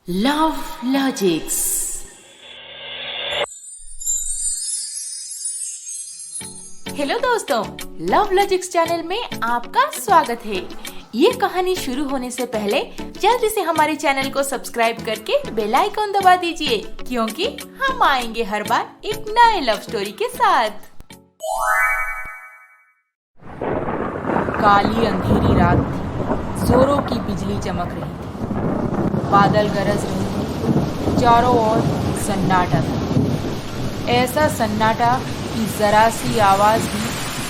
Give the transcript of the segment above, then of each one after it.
Love logics. Hello दोस्तों, love logics channel में आपका स्वागत है। ये कहानी शुरू होने से पहले जल्दी से हमारे चैनल को सब्सक्राइब करके बेल आइकन दबा दीजिए, क्योंकि हम आएंगे हर बार एक नए लव स्टोरी के साथ। काली अंधेरी रात थी, जोरों की बिजली चमक रही थी, बादल गरज रहे थे, चारों ओर सन्नाटा था। ऐसा सन्नाटा कि जरा सी आवाज भी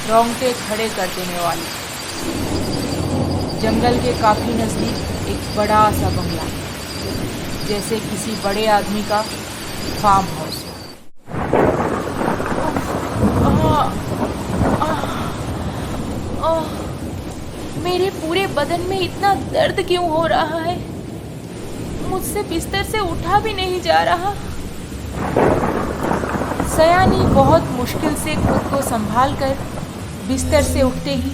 रोंगटे खड़े कर देने वाली। जंगल के काफी नजदीक एक बड़ा सा बंगला, जैसे किसी बड़े आदमी का फार्म हाउस हो। मेरे पूरे बदन में इतना दर्द क्यों हो रहा है? मुझसे बिस्तर से उठा भी नहीं जा रहा। सयानी बहुत मुश्किल से खुद को संभालकर बिस्तर से उठते ही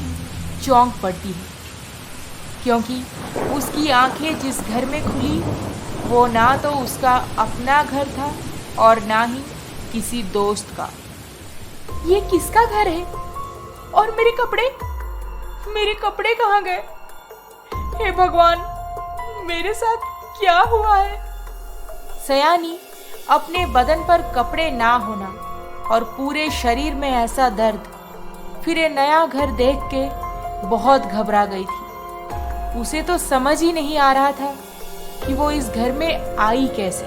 चौंक पड़ती है, क्योंकि उसकी आंखें जिस घर में खुली वो ना तो उसका अपना घर था और ना ही किसी दोस्त का। ये किसका घर है? और मेरे कपड़े कहाँ गए? हे भगवान, मेरे साथ क्या हुआ है? सयानी अपने बदन पर कपड़े ना होना और पूरे शरीर में ऐसा दर्द, फिर ये नया घर देख के बहुत घबरा गई थी। उसे तो समझ ही नहीं आ रहा था कि वो इस घर में आई कैसे,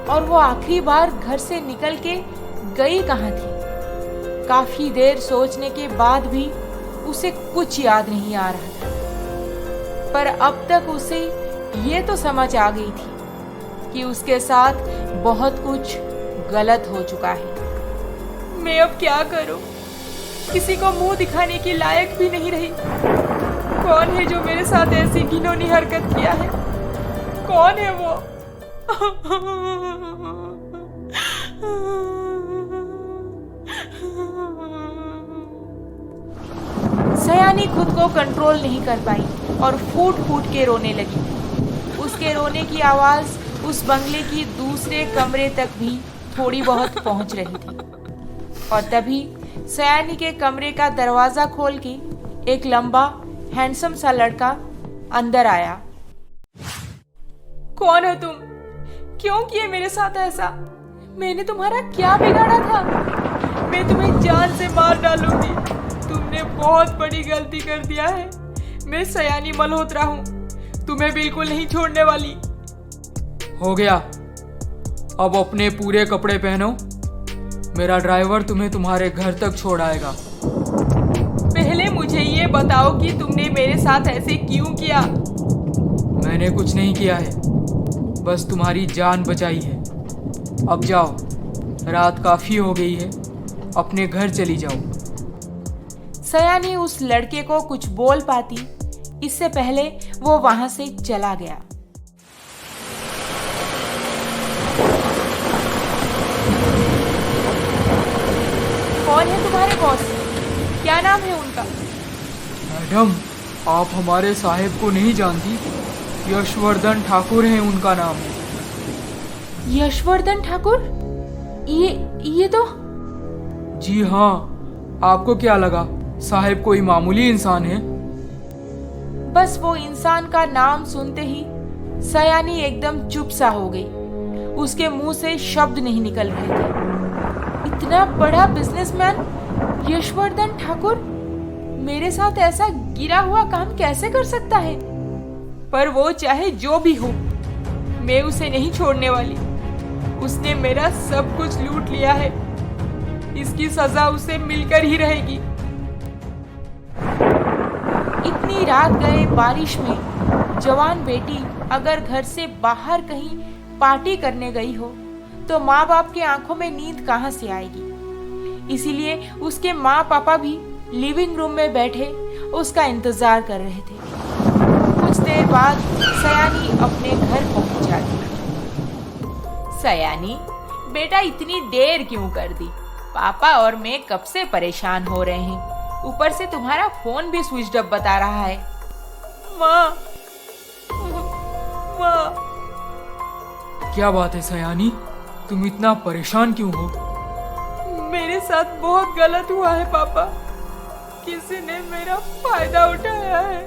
और वो आखिरी बार घर से निकल के गई कहाँ थी। काफी देर सोचने के बाद भी उसे कुछ याद नहीं आ रहा था, पर अब तक उसे ये तो समझ आ गई थी कि उसके साथ बहुत कुछ गलत हो चुका है। मैं अब क्या करूं? किसी को मुंह दिखाने के लायक भी नहीं रही। कौन है जो मेरे साथ ऐसी घिनौनी हरकत किया है? कौन है वो? सयानी खुद को कंट्रोल नहीं कर पाई और फूट फूट के रोने लगी। उसके रोने की आवाज उस बंगले की दूसरे कमरे तक भी थोड़ी बहुत पहुंच रही थी, और तभी सयानी के कमरे का दरवाजा खोल के एक लंबा हैंडसम सा लड़का अंदर आया। कौन हो तुम? क्यों किए मेरे साथ ऐसा? मैंने तुम्हारा क्या बिगाड़ा था? मैं तुम्हें जान से मार डालूंगी। तुमने बहुत बड़ी गलती कर दिया है। मैं सयानी मल्होत्रा हूँ, तुम्हें बिल्कुल नहीं छोड़ने वाली। हो गया, अब अपने पूरे कपड़े पहनो। मेरा ड्राइवर तुम्हें तुम्हारे घर तक छोड़ आएगा। पहले मुझे ये बताओ कि तुमने मेरे साथ ऐसे क्यों किया? मैंने कुछ नहीं किया है, बस तुम्हारी जान बचाई है। अब जाओ, रात काफी हो गई है, अपने घर चली जाओ। सयानी उस लड़के को कुछ बोल पाती इससे पहले वो वहां से चला गया। कौन है तुम्हारे बॉस? क्या नाम है उनका? मैडम, आप हमारे साहेब को नहीं जानती? यशवर्धन ठाकुर है उनका नाम। यशवर्धन ठाकुर? ये तो। जी हाँ, आपको क्या लगा साहेब कोई मामूली इंसान है? बस वो इंसान का नाम सुनते ही सयानी एकदम चुप सा हो गई। उसके मुंह से शब्द नहीं निकल रहे थे। इतना बड़ा बिजनेसमैन यशवर्धन ठाकुर मेरे साथ ऐसा गिरा हुआ काम कैसे कर सकता है? पर वो चाहे जो भी हो, मैं उसे नहीं छोड़ने वाली। उसने मेरा सब कुछ लूट लिया है, इसकी सजा उसे मिलकर ही रहेगी। इतनी रात गए बारिश में जवान बेटी अगर घर से बाहर कहीं पार्टी करने गई हो तो माँ बाप के आंखों में नींद कहाँ से आएगी। इसीलिए उसके माँ पापा भी लिविंग रूम में बैठे उसका इंतजार कर रहे थे। कुछ देर बाद सयानी अपने घर पहुंच जाती। सयानी, बेटा इतनी देर क्यों कर दी? पापा और मैं कब से परेशान हो रहे हैं, ऊपर से तुम्हारा फोन भी स्विच ऑफ बता रहा है। माँ, क्या बात है सयानी, तुम इतना परेशान क्यों हो? मेरे साथ बहुत गलत हुआ है पापा। किसी ने मेरा फायदा उठाया है।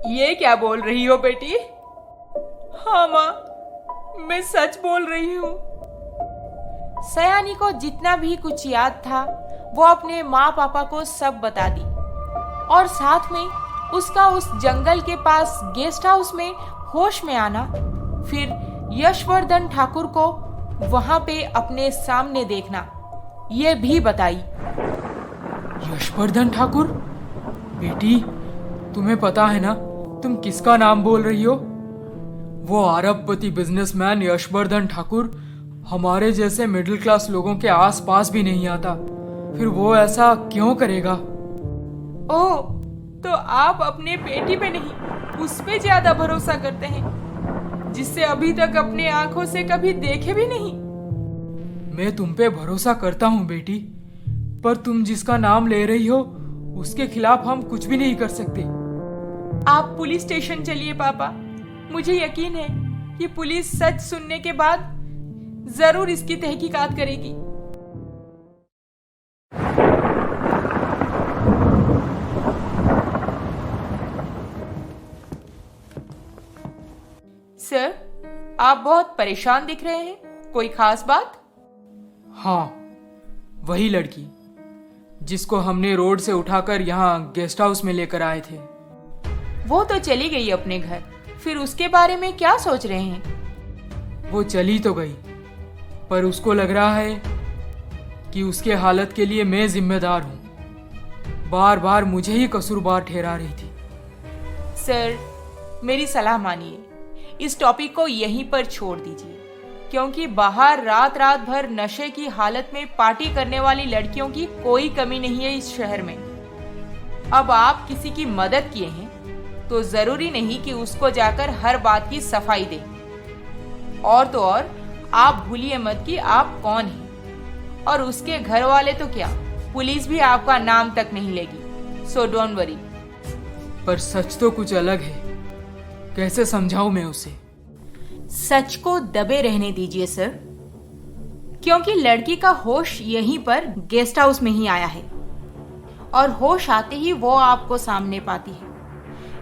ये क्या बोल रही हो बेटी? हाँ माँ, मैं सच बोल रही हूँ। सयानी को जितना भी कुछ याद था वो अपने माँ पापा को सब बता दी, और साथ में उसका उस जंगल के पास गेस्ट हाउस में होश में आना, फिर यशवर्धन ठाकुर को वहां पे अपने सामने देखना, ये भी बताई। यशवर्धन ठाकुर? बेटी, तुम्हें पता है ना तुम किसका नाम बोल रही हो? वो अरबपति बिजनेसमैन यशवर्धन ठाकुर हमारे जैसे मिडिल क्लास लोगों के आसपास भी नहीं आता, फिर वो ऐसा क्यों करेगा? ओह, तो आप अपने बेटी पे नहीं उस पे ज्यादा भरोसा करते हैं, जिससे अभी तक अपने आंखों से कभी देखे भी नहीं। मैं तुम पे भरोसा करता हूँ बेटी, पर तुम जिसका नाम ले रही हो उसके खिलाफ हम कुछ भी नहीं कर सकते। आप पुलिस स्टेशन चलिए पापा। मुझे यकीन है कि पुलिस सच सुनने के बाद जरूर इसकी तहकीकात करेगी। सर, आप बहुत परेशान दिख रहे हैं, कोई खास बात? हाँ, वही लड़की जिसको हमने रोड से उठाकर यहाँ गेस्ट हाउस में लेकर आए थे। वो तो चली गई अपने घर, फिर उसके बारे में क्या सोच रहे हैं? वो चली तो गई, पर उसको लग रहा है कि उसके हालत के लिए मैं जिम्मेदार हूँ। बार बार मुझे ही कसूरवार ठहरा रही थी। सर, मेरी सलाह मानिए, इस टॉपिक को यहीं पर छोड़ दीजिए, क्योंकि बाहर रात रात भर नशे की हालत में पार्टी करने वाली लड़कियों की कोई कमी नहीं है इस शहर में। अब आप किसी की मदद किए हैं तो जरूरी नहीं कि उसको जाकर हर बात की सफाई दें। और तो और आप भूलिए मत कि आप कौन हैं, और उसके घर वाले तो क्या, पुलिस भी आपका नाम तक नहीं लेगी। So don't worry. पर सच तो कुछ अलग है, कैसे समझाऊं मैं उसे? सच को दबे रहने दीजिए सर, क्योंकि लड़की का होश यहीं पर गेस्ट हाउस में ही आया है, और होश आते ही वो आपको सामने पाती है।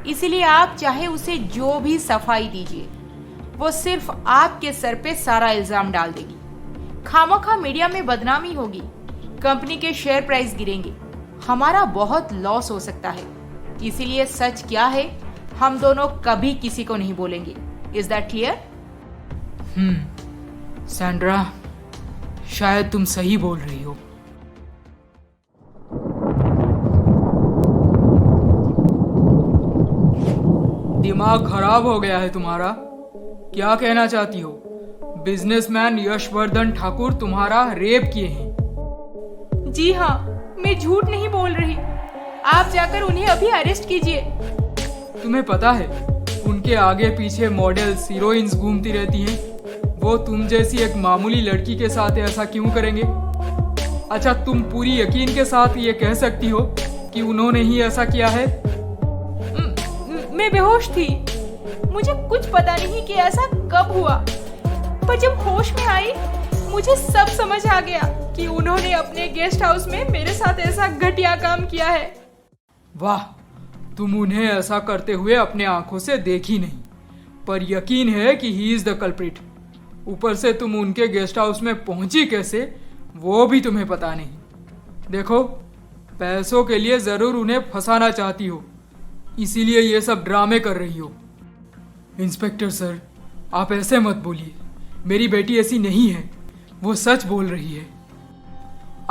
इसीलिए आप चाहे उसे जो भी सफाई दीजिए, वो सिर्फ आपके सर पे सारा इल्जाम डाल देगी। खामखा मीडिया में बदनामी होगी, कंपनी के शेयर प्राइस गिरेंगे, हमारा बहुत लॉस हो सकता है। इसीलिए सच क्या है हम दोनों कभी किसी को नहीं बोलेंगे। Is that clear? सैंड्रा, शायद तुम सही बोल रही हो। दिमाग खराब हो गया है तुम्हारा? क्या कहना चाहती हो? बिजनेसमैन यशवर्धन ठाकुर तुम्हारा रेप किए हैं? जी हाँ, मैं झूठ नहीं बोल रही। आप जाकर उन्हें अभी अरेस्ट कीजिए। तुम्हें पता है उनके आगे पीछे मॉडल्स, हीरोइंस घूमती रहती हैं। वो तुम जैसी एक मामूली लड़की के साथ ऐसा क्यों करेंगे? अच्छा, तुम पूरी यकीन के साथ ये कह सकती हो कि उन्होंने ही ऐसा किया है? मैं बेहोश थी, मुझे कुछ पता नहीं कि ऐसा कब हुआ, पर जब होश में आई मुझे सब समझ आ गया कि उन्होंने अपने गेस्ट हाउस में मेरे साथ ऐसा घटिया काम किया है। वाह, तुम उन्हें ऐसा करते हुए अपने आंखों से देखी नहीं, पर यकीन है कि ही इज द कल्प्रिट। ऊपर से तुम उनके गेस्ट हाउस में पहुंची कैसे, वो भी तुम्हें पता नहीं। देखो, पैसों के लिए जरूर उन्हें फंसाना चाहती हो, इसीलिए ये सब ड्रामे कर रही हो। इंस्पेक्टर सर, आप ऐसे मत बोलिए, मेरी बेटी ऐसी नहीं है, वो सच बोल रही है।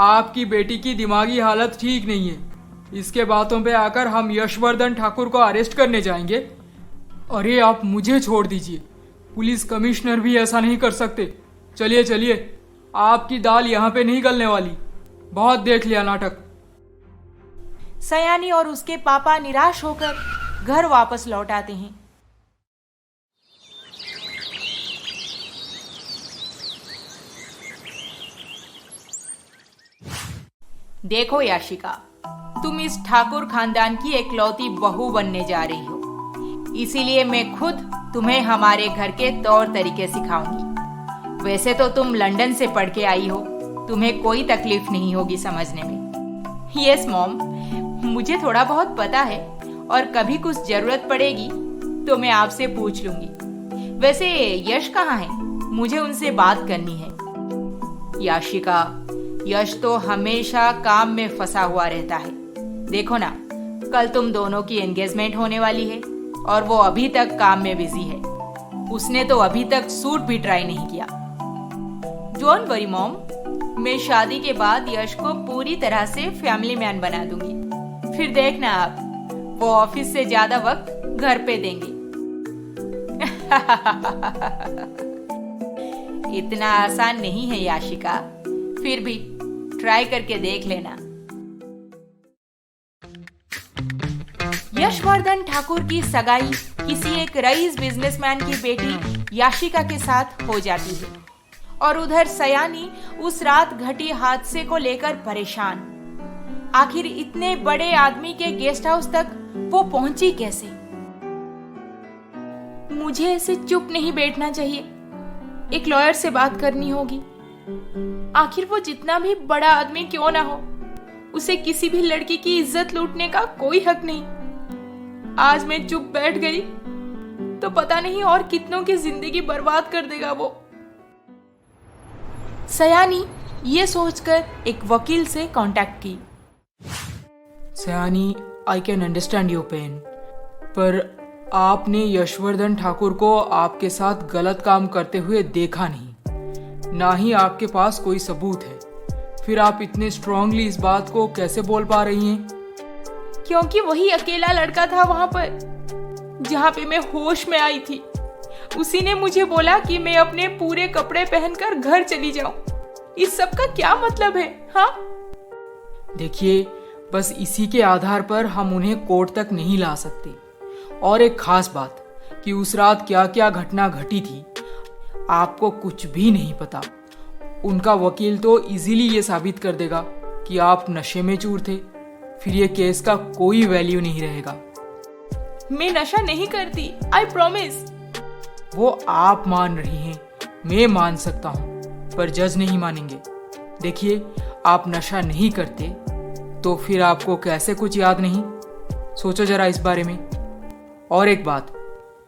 आपकी बेटी की दिमागी हालत ठीक नहीं है, इसके बातों पे आकर हम यशवर्धन ठाकुर को अरेस्ट करने जाएंगे? अरे आप मुझे छोड़ दीजिए, पुलिस कमिश्नर भी ऐसा नहीं कर सकते। चलिए चलिए, आपकी दाल यहाँ पे नहीं गलने वाली, बहुत देख लिया नाटक। सयानी और उसके पापा निराश होकर घर वापस लौट आते हैं। देखो याशिका, तुम इस ठाकुर खानदान की एकलौती बहू बनने जा रही हो। इसीलिए मैं खुद तुम्हें हमारे घर के तौर तरीके सिखाऊंगी। वैसे तो तुम लंदन से पढ़ के आई हो, तुम्हें कोई तकलीफ नहीं होगी समझने में। यस मॉम, मुझे थोड़ा बहुत पता है और कभी कुछ जरूरत पड़ेगी तो मैं आपसे पूछ लूंगी। वैसे यश कहाँ है? मुझे उनसे बात करनी है। याशिका, यश तो हमेशा काम में फंसा हुआ रहता है। देखो ना, कल तुम दोनों की एंगेजमेंट होने वाली है और वो अभी तक काम में बिजी है। उसने तो अभी तक सूट भी ट्राई नहीं किया। डोंट वरी मॉम, मैं शादी के बाद यश को पूरी तरह से फैमिली मैन बना दूंगी। फिर देखना आप, वो ऑफिस से ज्यादा वक्त घर पे देंगे। इतना आसान नहीं है याशिका, फिर भी ट्राई करके देख लेना। यशवर्धन ठाकुर की सगाई किसी एक रईस बिजनेसमैन की बेटी याशिका के साथ हो जाती है और उधर सयानी उस रात घटी हादसे को लेकर परेशान। आखिर इतने बड़े आदमी के गेस्ट हाउस तक वो पहुंची कैसे? मुझे ऐसे चुप नहीं बैठना चाहिए, एक लॉयर से बात करनी होगी। आखिर वो जितना भी बड़ा आदमी क्यों ना हो, उसे किसी भी लड़की की इज्जत लूटने का कोई हक नहीं। आज मैं चुप बैठ गई तो पता नहीं और कितनों की जिंदगी बर्बाद कर देगा वो। सयानी ये सोचकर एक वकील से कांटेक्ट की। Sayani, I can understand your pain, पर आपने यशवर्धन ठाकुर को आपके साथ गलत काम करते हुए देखा नहीं, ना ही आपके पास कोई सबूत है। फिर आप इतने स्ट्रांगली इस बात को कैसे बोल पा रही हैं? क्योंकि वही अकेला लड़का था वहां पर जहां पे मैं होश में आई थी। उसी ने मुझे बोला कि मैं अपने पूरे कपड़े पहनकर घर चली जाऊं। इस सब का क्या मतलब है? हाँ, देखिए, बस इसी के आधार पर हम उन्हें कोर्ट तक नहीं ला सकते। और एक खास बात कि उस रात क्या क्या घटना घटी थी आपको कुछ भी नहीं पता। उनका वकील तो इजीली ये साबित कर देगा कि आप नशे में चूर थे। फिर ये केस का कोई वैल्यू नहीं रहेगा। मैं नशा नहीं करती, आई प्रॉमिस। वो आप मान रही हैं, मैं मान सकता हूँ, पर जज नहीं मानेंगे। देखिए, आप नशा नहीं करते तो फिर आपको कैसे कुछ याद नहीं? सोचो जरा इस बारे में। और एक बात,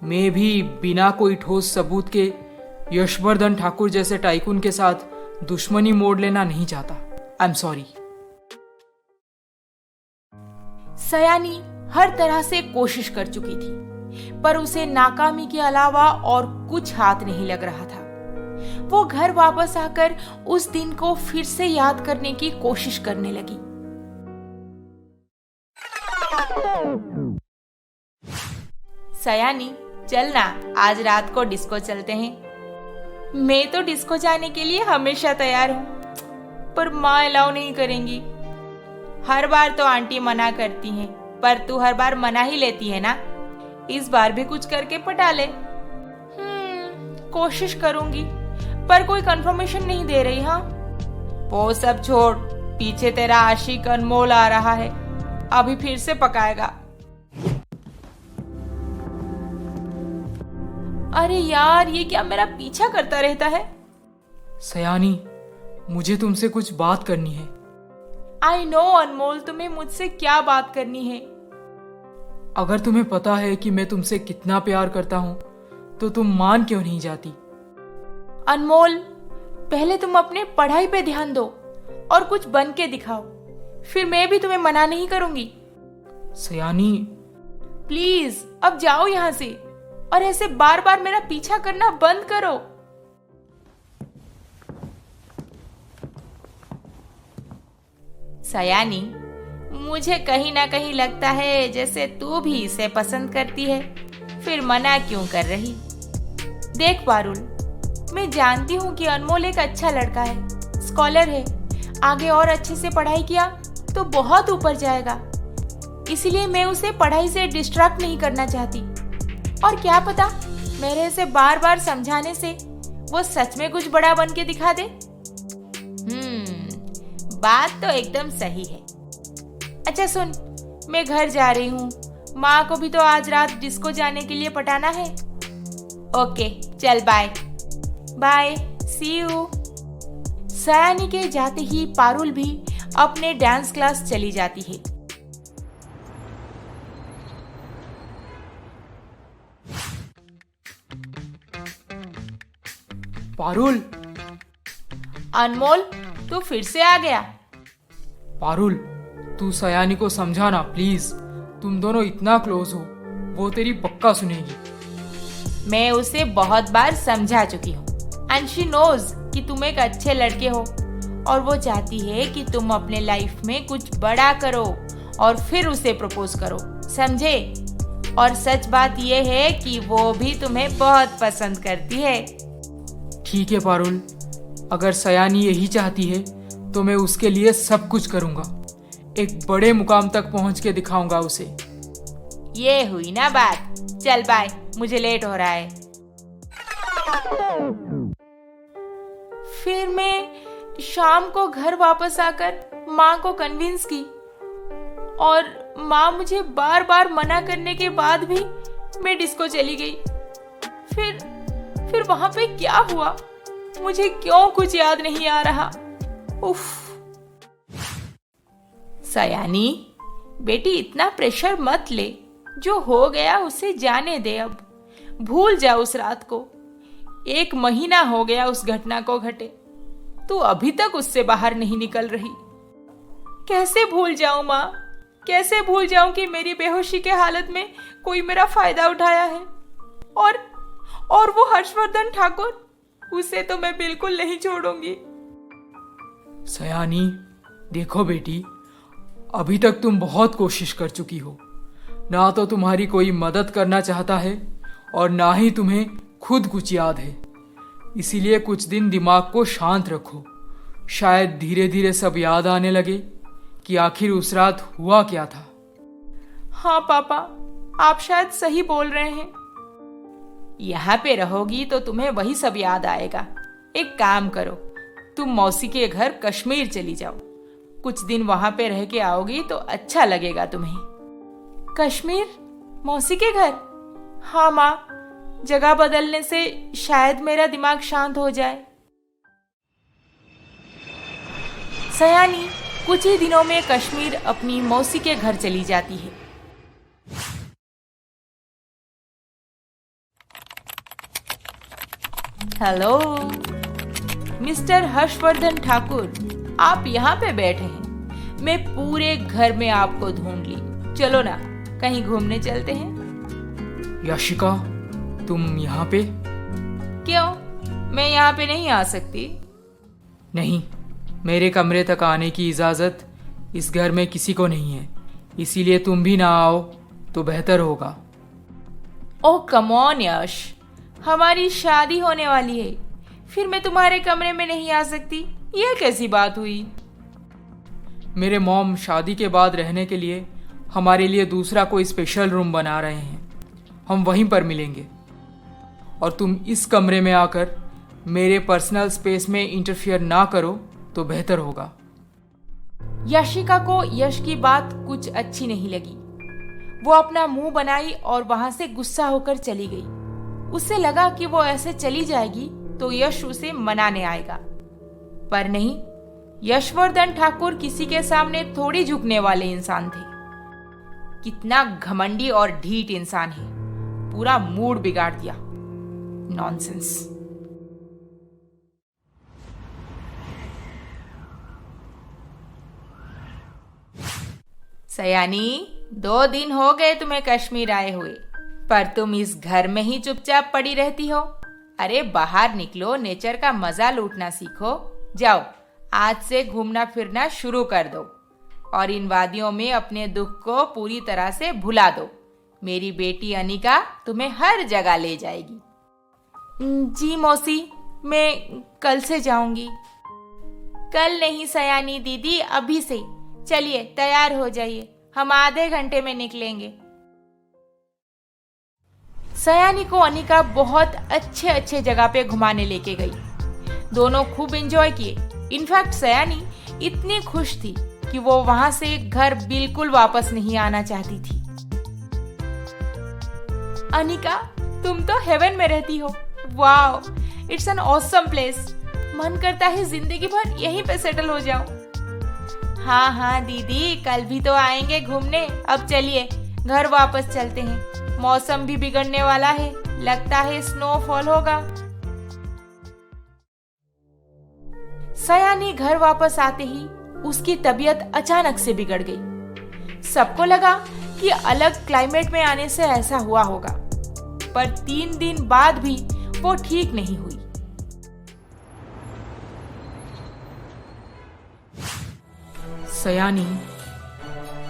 मैं भी बिना कोई ठोस सबूत के यशवर्धन ठाकुर जैसे टाइकून के साथ दुश्मनी मोड़ लेना नहीं चाहता। I am sorry. सयानी हर तरह से कोशिश कर चुकी थी, पर उसे नाकामी के अलावा और कुछ हाथ नहीं लग रहा था। वो घर वापस आकर उस दिन को फिर से याद करने की कोशिश करने लगी। सयानी, चल ना, आज रात को डिस्को चलते हैं। मैं तो डिस्को जाने के लिए हमेशा तैयार हूँ, पर माँ अलाउ नहीं करेंगी। हर बार तो आंटी मना करती हैं, पर तू हर बार मना ही लेती है ना। इस बार भी कुछ करके पटा ले। कोशिश करूंगी, पर कोई कंफर्मेशन नहीं दे रही। हाँ, वो सब छोड़, पीछे तेरा आशिक अनमोल आ रहा है, अभी फिर से पकाएगा। अरे यार, ये क्या मेरा पीछा करता रहता है? सयानी, मुझे तुमसे कुछ बात करनी है। आई नो अनमोल, तुम्हें मुझसे क्या बात करनी है? अगर तुम्हें पता है कि मैं तुमसे कितना प्यार करता हूँ तो तुम मान क्यों नहीं जाती? अनमोल, पहले तुम अपने पढ़ाई पे ध्यान दो और कुछ बन के दिखाओ, फिर मैं भी तुम्हें मना नहीं करूंगी। सयानी, प्लीज अब जाओ यहाँ से और ऐसे बार बार मेरा पीछा करना बंद करो। सयानी, मुझे कहीं ना कहीं लगता है जैसे तू भी इसे पसंद करती है, फिर मना क्यों कर रही? देख पारुल, मैं जानती हूँ कि अनमोल एक अच्छा लड़का है, स्कॉलर है, आगे और अच्छे से पढ़ाई किया तो बहुत ऊपर जाएगा। इसीलिए मैं उसे पढ़ाई से डिस्ट्रैक्ट नहीं करना चाहती। और क्या पता, मेरे ऐसे बार बार समझाने से वो सच में कुछ बड़ा बन के दिखा दे। बात तो एकदम सही है। अच्छा सुन, मैं घर जा रही हूँ, माँ को भी तो आज रात डिस्को जाने के लिए पटाना है। ओके चल bye. Bye, see you. Sayani के जाते ही पारुल भी अपने डांस क्लास चली जाती है। पारुल, अनमोल, तू फिर से आ गया। पारुल, तू सयानी को समझाना प्लीज। तुम दोनों इतना क्लोज हो, वो तेरी पक्का सुनेगी। मैं उसे बहुत बार समझा चुकी हूँ एंड शी नोज कि तुम एक अच्छे लड़के हो और वो चाहती है कि तुम अपने लाइफ में कुछ बड़ा करो और फिर उसे प्रपोज करो, समझे? और सच बात यह है कि वो भी तुम्हें बहुत पसंद करती है। ठीक है पारुल, अगर सयानी यही चाहती है तो मैं उसके लिए सब कुछ करूंगा। एक बड़े मुकाम तक पहुंच के दिखाऊंगा उसे। ये हुई ना बात। चल बाय, मुझे लेट हो रहा है। फिर मैं शाम को घर वापस आकर माँ को कन्विंस की और माँ मुझे बार बार मना करने के बाद भी मैं डिस्को चली गई। फिर वहां पे क्या हुआ मुझे क्यों कुछ याद नहीं आ रहा। उफ। सयानी बेटी, इतना प्रेशर मत ले। जो हो गया उसे जाने दे। अब भूल जा उस रात को। 1 महीना हो गया उस घटना को घटे, तू अभी तक उससे बाहर नहीं निकल रही। कैसे भूल जाऊं माँ, कैसे भूल जाऊं कि मेरी बेहोशी के हालत में कोई मेरा फायदा उठाया है। और वो हर्षवर्धन ठाकुर, उसे तो मैं बिल्कुल नहीं छोड़ूंगी। सयानी देखो बेटी, अभी तक तुम बहुत कोशिश कर चुकी हो। ना तो तुम्हारी कोई मदद करना चाहता है और ना ही तुम्हें खुद कुछ याद है। इसीलिए कुछ दिन दिमाग को शांत रखो। शायद धीरे धीरे सब याद आने लगे कि आखिर उस रात हुआ क्या था। हाँ पापा, आप शायद सही बोल रहे हैं। यहाँ पे रहोगी तो तुम्हें वही सब याद आएगा। एक काम करो, तुम मौसी के घर कश्मीर चली जाओ। कुछ दिन वहां पे रह के आओगी तो अच्छा लगेगा तुम्हें। कश्मीर? मौसी के घर? हाँ माँ, जगह बदलने से शायद मेरा दिमाग शांत हो जाए। सयानी कुछ ही दिनों में कश्मीर अपनी मौसी के घर चली जाती है। हेलो मिस्टर हर्षवर्धन ठाकुर, आप यहाँ पे बैठे हैं। मैं पूरे घर में आपको ढूंढ ली। चलो ना, कहीं घूमने चलते हैं। याशिका, तुम यहाँ पे? क्यों, मैं यहाँ पे नहीं आ सकती? नहीं, मेरे कमरे तक आने की इजाज़त इस घर में किसी को नहीं है। इसीलिए तुम भी ना आओ तो बेहतर होगा। ओह कम ऑन यश, हमारी शादी होने वाली है, फिर मैं तुम्हारे कमरे में नहीं आ सकती? यह कैसी बात हुई? मेरे मॉम शादी के बाद रहने के लिए हमारे लिए दूसरा कोई स्पेशल रूम बना रहे हैं। हम वहीं पर मिलेंगे और तुम इस कमरे में आकर मेरे पर्सनल स्पेस में इंटरफियर ना करो तो बेहतर होगा। याशिका को यश की बात कुछ अच्छी नहीं लगी। वो अपना मुंह बनाई और वहां से गुस्सा होकर चली गई। उसे लगा कि वो ऐसे चली जाएगी तो यश उसे मनाने आएगा, पर नहीं। यशवर्धन ठाकुर किसी के सामने थोड़ी झुकने वाले इंसान थे। कितना घमंडी और ढीठ इंसान है, पूरा मूड बिगाड़ दिया। नॉनसेंस। सयानी, 2 दिन हो गए तुम्हें कश्मीर आए हुए, पर तुम इस घर में ही चुपचाप पड़ी रहती हो। अरे बाहर निकलो, नेचर का मजा लूटना सीखो। जाओ, आज से घूमना फिरना शुरू कर दो और इन वादियों में अपने दुख को पूरी तरह से भुला दो। मेरी बेटी अनिका तुम्हें हर जगह ले जाएगी। जी मौसी, मैं कल से जाऊंगी। कल नहीं सयानी दीदी, अभी से। चलिए तैयार हो जाइए, हम आधे घंटे में निकलेंगे। सयानी को अनिका बहुत अच्छे अच्छे जगह पे घुमाने लेके गई। दोनों खूब एंजॉय किए। इनफैक्ट सयानी इतनी खुश थी कि वो वहां से घर बिल्कुल वापस नहीं आना चाहती थी। अनिका, तुम तो हेवन में रहती हो। Wow, it's an awesome place. मन करता है जिंदगी भर यहीं पे सेटल हो जाऊं। हाँ हाँ दीदी, कल भी तो आएंगे घूमने। अब चलिए घर वापस चलते हैं, मौसम भी बिगड़ने वाला है, लगता है स्नोफॉल होगा। सयानी घर वापस आते ही उसकी तबीयत अचानक से बिगड़ गई। सबको लगा कि अलग क्लाइमेट में आने से ऐसा हुआ होगा, पर 3 दिन बाद भी वो ठीक नहीं हुई। सयानी,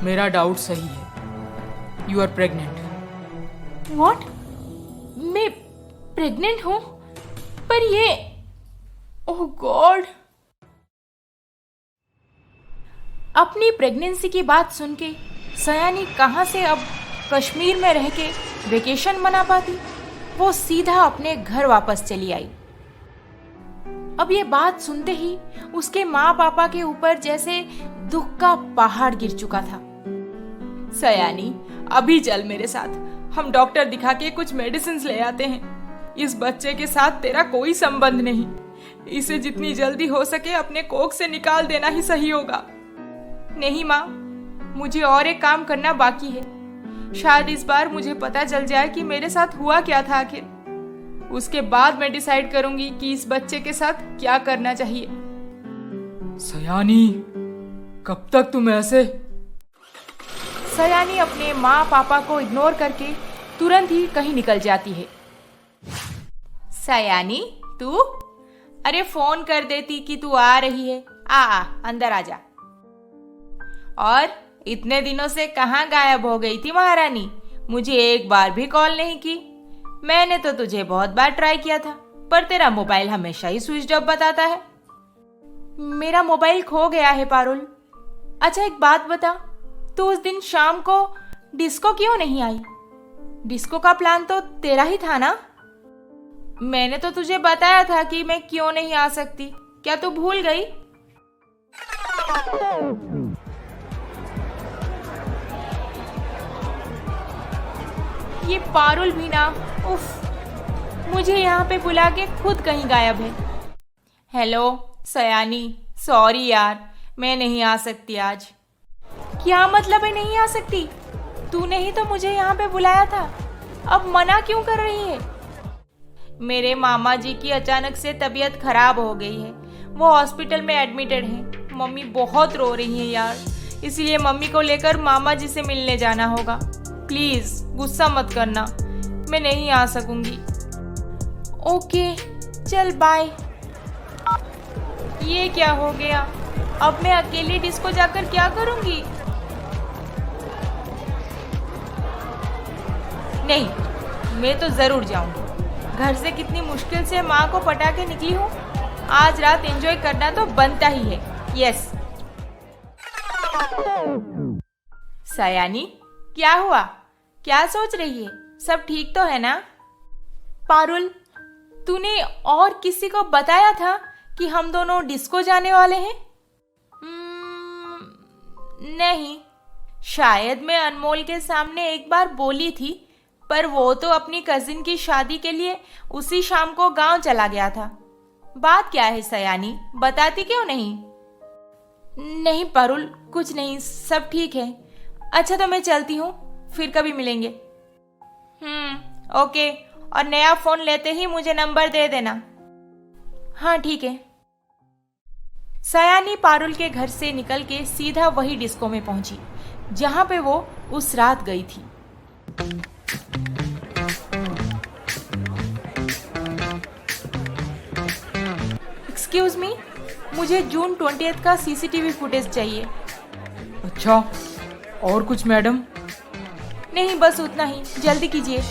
मेरा डाउट सही है, यू आर प्रेग्नेंट। व्हाट? मैं प्रेग्नेंट हूँ? पर ये, ओह गॉड। अपनी प्रेगनेंसी की बात सुन के सयानी कहाँ से अब कश्मीर में रह के वेकेशन मना पाती। वो सीधा अपने घर वापस चली आई। अब ये बात सुनते ही उसके माँ पापा के ऊपर जैसे दुख का पहाड़ गिर चुका था। सयानी, अभी चल मेरे साथ, हम डॉक्टर दिखा के कुछ मेडिसिन ले आते हैं। इस बच्चे के साथ तेरा कोई संबंध नहीं, इसे जितनी जल्दी हो सके अपने कोख से निकाल देना ही सही होगा। नहीं माँ, मुझे और एक काम करना बाकी है। शायद इस बार मुझे पता चल जाए कि मेरे साथ हुआ क्या था आखिर। उसके बाद मैं डिसाइड करूंगी कि इस बच्चे के साथ क्या करना चाहिए। सयानी, कब तक तुम ऐसे? सयानी अपने माँ पापा को इग्नोर करके तुरंत ही कहीं निकल जाती है। सयानी, तू? अरे फोन कर देती कि तू आ रही है। आ अंदर आ जा। और इतने दिनों से कहाँ गायब हो गई थी महारानी? मुझे एक बार भी कॉल नहीं की। मैंने तो तुझे बहुत बार ट्राई किया था, पर तेरा मोबाइल हमेशा ही स्विच ऑफ बताता है। मेरा मोबाइल खो गया है पारुल। अच्छा एक बात बता, तू उस दिन शाम को डिस्को क्यों नहीं आई? डिस्को का प्लान तो तेरा ही था ना? मैंने तो तुझे बताया था कि मैं क्यों नहीं आ सकती। क्या तू भूल गई? ये पारुल भी ना, उफ, मुझे यहाँ पे बुला के खुद कहीं गायब है। हेलो सयानी, सॉरी यार, मैं नहीं आ सकती आज। क्या मतलब है नहीं आ सकती? तूने ही तो मुझे यहाँ पे बुलाया था, अब मना क्यों कर रही है? मेरे मामा जी की अचानक से तबीयत खराब हो गई है, वो हॉस्पिटल में एडमिटेड हैं। मम्मी बहुत रो रही हैं यार, इसलिए मम्मी को लेकर मामा जी से मिलने जाना होगा। प्लीज गुस्सा मत करना, मैं नहीं आ सकूंगी। ओके चल बाय। ये क्या हो गया? अब मैं अकेली डिस्को जाकर क्या करूंगी? नहीं, मैं तो जरूर जाऊंगी। घर से कितनी मुश्किल से माँ को पटा के निकली हूँ, आज रात एंजॉय करना तो बनता ही है। यस। सयानी, क्या हुआ? क्या सोच रही है? सब ठीक तो है ना? पारुल, तूने और किसी को बताया था कि हम दोनों डिस्को जाने वाले हैं? नहीं, शायद मैं अनमोल के सामने एक बार बोली थी, पर वो तो अपनी कजिन की शादी के लिए उसी शाम को गांव चला गया था। बात क्या है सयानी, बताती क्यों नहीं? नहीं पारुल, कुछ नहीं, सब ठीक है। अच्छा तो मैं चलती हूँ, फिर कभी मिलेंगे। ओके, और नया फोन लेते ही मुझे नंबर दे देना। हाँ ठीक है। सयानी पारुल के घर से निकल के सीधा वही डिस्को में पहुंची जहां पे वो उस रात गई थी। एक्सक्यूज मी, मुझे जून 20 का सीसीटीवी फुटेज चाहिए। अच्छा, और कुछ मैडम? नहीं, बस उतना ही, जल्दी कीजिए।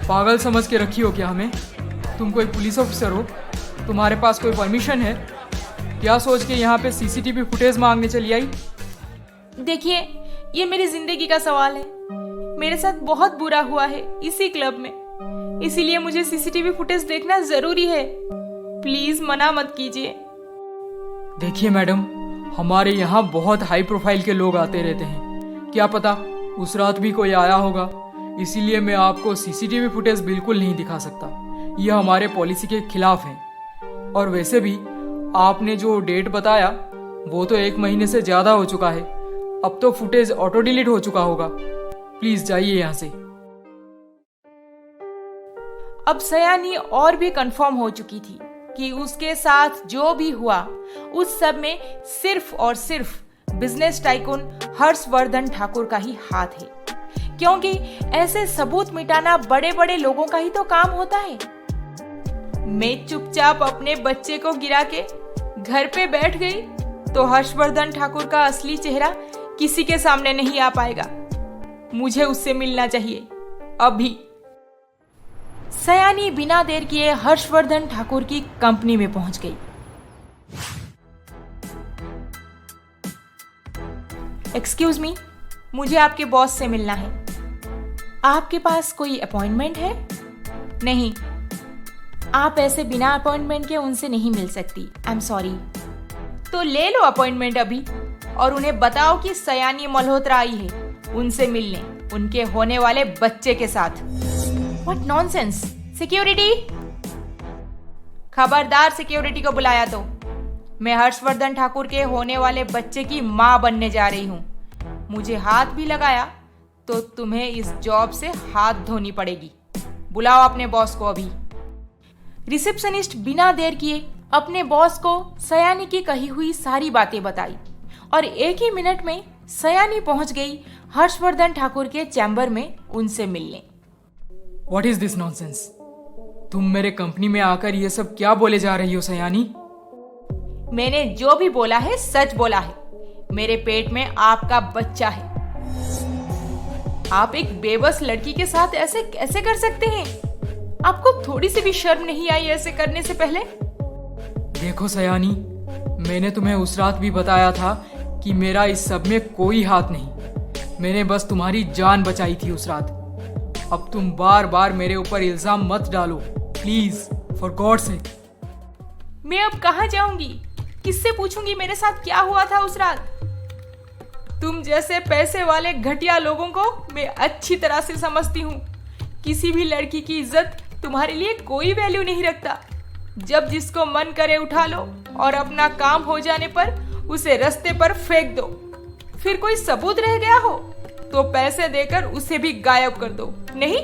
पागल समझ के रखी हो क्या हमें? तुम कोई पुलिस ऑफिसर हो? तुम्हारे पास कोई परमिशन है? क्या सोच के यहाँ पे सीसीटीवी फुटेज मांगने चली आई? देखिए, ये मेरी जिंदगी का सवाल है। मेरे साथ बहुत बुरा हुआ है इसी क्लब में, इसीलिए मुझे सीसीटीवी फुटेज देखना जरूरी है। प्लीज मना मत कीजिए। देखिए मैडम, हमारे यहाँ बहुत हाई प्रोफाइल के लोग आते रहते हैं, क्या पता उस रात भी कोई आया होगा, इसीलिए मैं आपको सीसीटीवी फुटेज बिल्कुल नहीं दिखा सकता। यह हमारे पॉलिसी के खिलाफ है। और वैसे भी आपने जो डेट बताया वो तो 1 महीने से ज़्यादा हो चुका है। अब तो फुटेज ऑटो डिलीट हो चुका होगा। प्लीज जाइए यहाँ से। अब सयानी और भी कंफर्म हो चुकी थी कि उसके साथ जो भी हुआ उस सब में सिर्फ और सिर्फ बिजनेस टाइकून हर्षवर्धन ठाकुर का ही हाथ है, क्योंकि ऐसे सबूत मिटाना बड़े बड़े लोगों का ही तो काम होता है। मैं चुपचाप अपने बच्चे को गिरा के घर पे बैठ गई तो हर्षवर्धन ठाकुर का असली चेहरा किसी के सामने नहीं आ पाएगा। मुझे उससे मिलना चाहिए अभी। सयानी बिना देर किए हर्षवर्धन ठाकुर की कंपनी में पहुंच गई। एक्सक्यूज मी, मुझे आपके बॉस से मिलना है। आपके पास कोई अपॉइंटमेंट है? नहीं, आप ऐसे बिना अपॉइंटमेंट के उनसे नहीं मिल सकती। I am sorry. तो ले लो अपॉइंटमेंट अभी और उन्हें बताओ कि सयानी मल्होत्रा आई है उनसे मिलने, उनके होने वाले बच्चे के साथ। What nonsense! सिक्योरिटी! खबरदार, सिक्योरिटी को बुलाया तो। मैं हर्षवर्धन ठाकुर के होने वाले बच्चे की मां बनने जा रही हूं। मुझे हाथ भी लगाया तो तुम्हें इस जॉब से हाथ धोनी पड़ेगी। बुलाओ अपने बॉस को अभी। रिसेप्शनिस्ट बिना देर किए अपने बॉस को सयानी की कही हुई सारी बातें बताई और 1 ही मिनट में सयानी पहुंच गई हर्षवर्धन ठाकुर के चैम्बर में उनसे मिलने। What is this nonsense? तुम मेरे कंपनी में आकर ये सब क्या बोले जा रही हो सयानी? मैंने जो भी बोला है सच बोला है। मेरे पेट में आपका बच्चा है। आप एक बेबस लड़की के साथ ऐसे कैसे कर सकते हैं? आपको थोड़ी सी भी शर्म नहीं आई ऐसे करने से पहले? देखो सयानी, मैंने तुम्हें उस रात भी बताया था कि मेरा इस सब में कोई हाथ नहीं। मैंने बस तुम्हारी जान बचाई थी उस रात। अब तुम बार बार मेरे ऊपर इल्जाम मत डालो प्लीज, फॉर गॉड सेक। मैं अब कहाँ जाऊंगी? किससे पूछूंगी मेरे साथ क्या हुआ था उस रात? तुम जैसे पैसे वाले घटिया लोगों को मैं अच्छी तरह से समझती हूँ। किसी भी लड़की की इज्जत तुम्हारे लिए कोई वैल्यू नहीं रखता। जब जिसको मन करे उठा लो और अपना काम हो जाने पर उसे रास्ते पर फेंक दो। फिर कोई सबूत रह गया हो तो पैसे देकर उसे भी गायब कर दो। नहीं,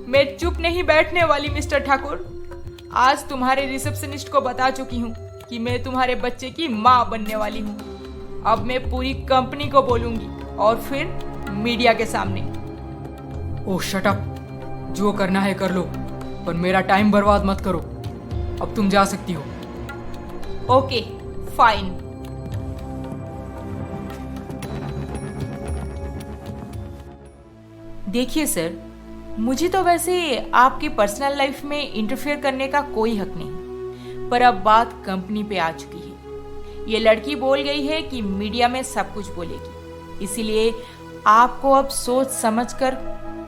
मैं चुप नहीं बैठने वाली मिस्टर ठाकुर। आज तुम्हारे रिसेप्शनिस्ट को बता चुकी हूँ कि मैं तुम्हारे बच्चे की माँ बनने वाली हूँ। अब मैं पूरी कंपनी को बोलूंगी और फिर मीडिया के सामने। ओह शट अप, जो करना है कर लो, पर मेरा टाइम बर्बाद मत करो। अब तुम जा सकती हो। Okay fine. देखिए सर, मुझे तो वैसे आपकी पर्सनल लाइफ में इंटरफेयर करने का कोई हक नहीं, पर अब बात कंपनी पे आ चुकी है। ये लड़की बोल गई है कि मीडिया में सब कुछ बोलेगी, इसीलिए आपको अब सोच समझकर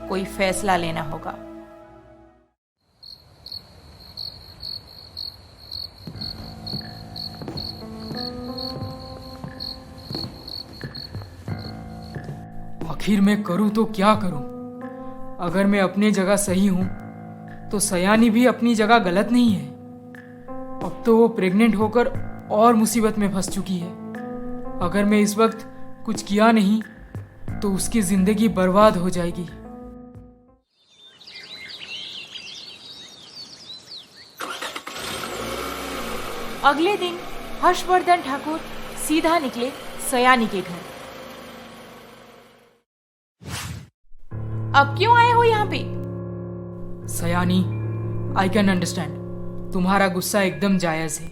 कोई फैसला लेना होगा। आखिर मैं करूं तो क्या करूं? अगर मैं अपनी जगह सही हूं तो सयानी भी अपनी जगह गलत नहीं है। अब तो वो प्रेग्नेंट होकर और मुसीबत में फंस चुकी है। अगर मैं इस वक्त कुछ किया नहीं तो उसकी जिंदगी बर्बाद हो जाएगी। अगले दिन हर्षवर्धन ठाकुर सीधा निकले सयानी के घर। अब क्यों आए हो यहाँ पे? सयानी, आई कैन अंडरस्टैंड, तुम्हारा गुस्सा एकदम जायज है,